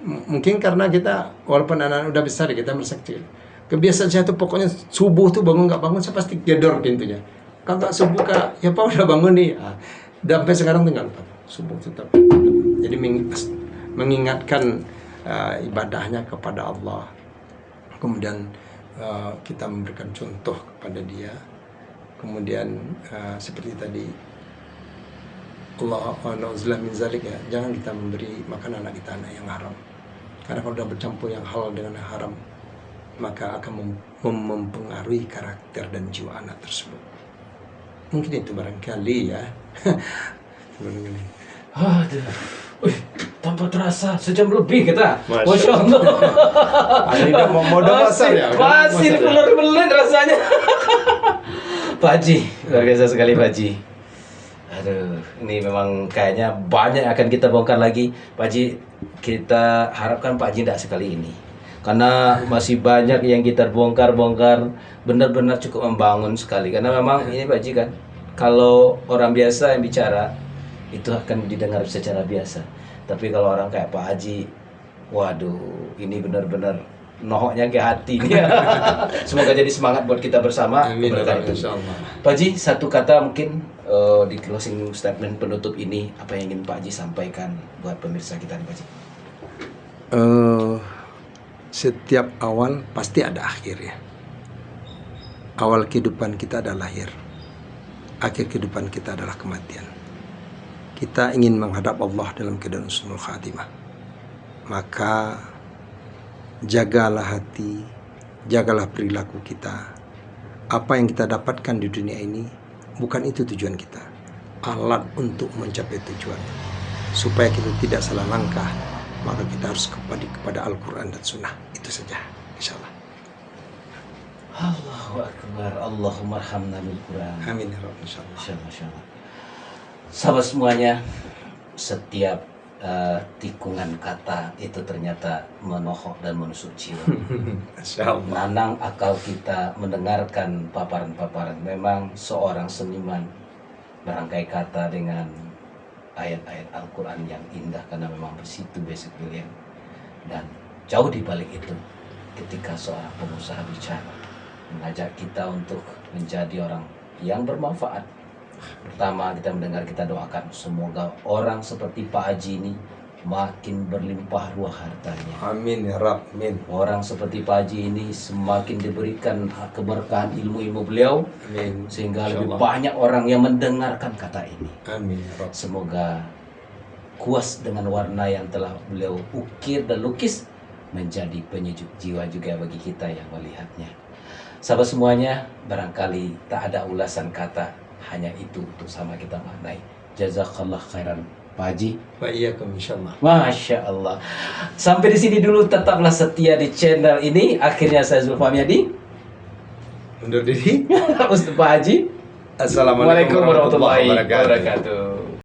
Mungkin karena kita walaupun anak udah besar kita merasa kecil. Kebiasaan saya tuh pokoknya subuh tuh bangun nggak bangun saya pasti gedor pintunya. Kakak subuh kak, ya pak udah bangun nih. Dan sampai sekarang tinggal subuh tetap. Jadi mengingatkan ibadahnya kepada Allah. Kemudian kita memberikan contoh kepada dia. Kemudian seperti tadi Allah na'udzubillah min zalik ya, jangan kita memberi makan anak kita anak yang haram. Karena kalau sudah bercampur yang halal dengan yang haram, maka akan mempengaruhi karakter dan jiwa anak tersebut. Mungkin itu barangkali ya. Aduh, tanpa terasa sejam lebih kita. Masya Allah. Ada tidak mau modal pasar ya? Masih bener-bener rasanya. Pak Haji, luar biasa sekali Pak Haji. Aduh, ini memang kayaknya banyak akan kita bongkar lagi. Pak Haji, kita harapkan Pak Haji tidak sekali ini. Karena masih banyak yang kita bongkar-bongkar, benar-benar cukup membangun sekali. Karena memang ini Pak Haji kan, kalau orang biasa yang bicara, itu akan didengar secara biasa. Tapi kalau orang kayak Pak Haji, waduh, ini benar-benar nohoknya ke hatinya. Semoga jadi semangat buat kita bersama. Amin. Insyaallah. Pak Haji, satu kata mungkin di closing statement penutup ini, apa yang ingin Pak Haji sampaikan buat pemirsa kita nih Pak Haji? Setiap awal pasti ada akhir ya. Awal kehidupan kita adalah lahir. Akhir kehidupan kita adalah kematian. Kita ingin menghadap Allah dalam keadaan husnul khatimah. Maka jagalah hati, jagalah perilaku kita. Apa yang kita dapatkan di dunia ini bukan itu tujuan kita. Alat untuk mencapai tujuan. Supaya kita tidak salah langkah, maka kita harus kembali kepada Al-Quran dan Sunnah. Itu saja, insyaAllah. Allahu Akbar. Allahumma arhamna bil Quran. Amin ya Rabbal insyaAllah. Insyaallah. Sahabat semuanya, setiap tikungan kata itu ternyata menohok dan menusuk jiwa. Nanang akal kita mendengarkan paparan-paparan. Memang seorang seniman merangkai kata dengan ayat-ayat Al-Quran yang indah karena memang bersitu basic brilliant. Dan jauh di balik itu, ketika seorang pengusaha bicara, mengajak kita untuk menjadi orang yang bermanfaat. Pertama, kita mendengar, kita doakan semoga orang seperti Pak Haji ini makin berlimpah ruah hartanya. Amin ya Rabb. Amin. Orang seperti Pak Haji ini semakin diberikan keberkahan ilmu-ilmu beliau. Amin. Sehingga lebih banyak orang yang mendengarkan kata ini. Amin ya Rabb. Semoga kuas dengan warna yang telah beliau ukir dan lukis menjadi penyejuk jiwa juga bagi kita yang melihatnya. Sahabat semuanya, barangkali tak ada ulasan kata, hanya itu untuk sama kita maknai. Jazakallah khairan Pak Haji. Wa iyyakum insyaallah. Masya Allah. Sampai di sini dulu, tetaplah setia di channel ini. Akhirnya saya Zulfahmi Adi Undur diri. Ustaz Pak Haji. Assalamualaikum warahmatullahi wabarakatuh.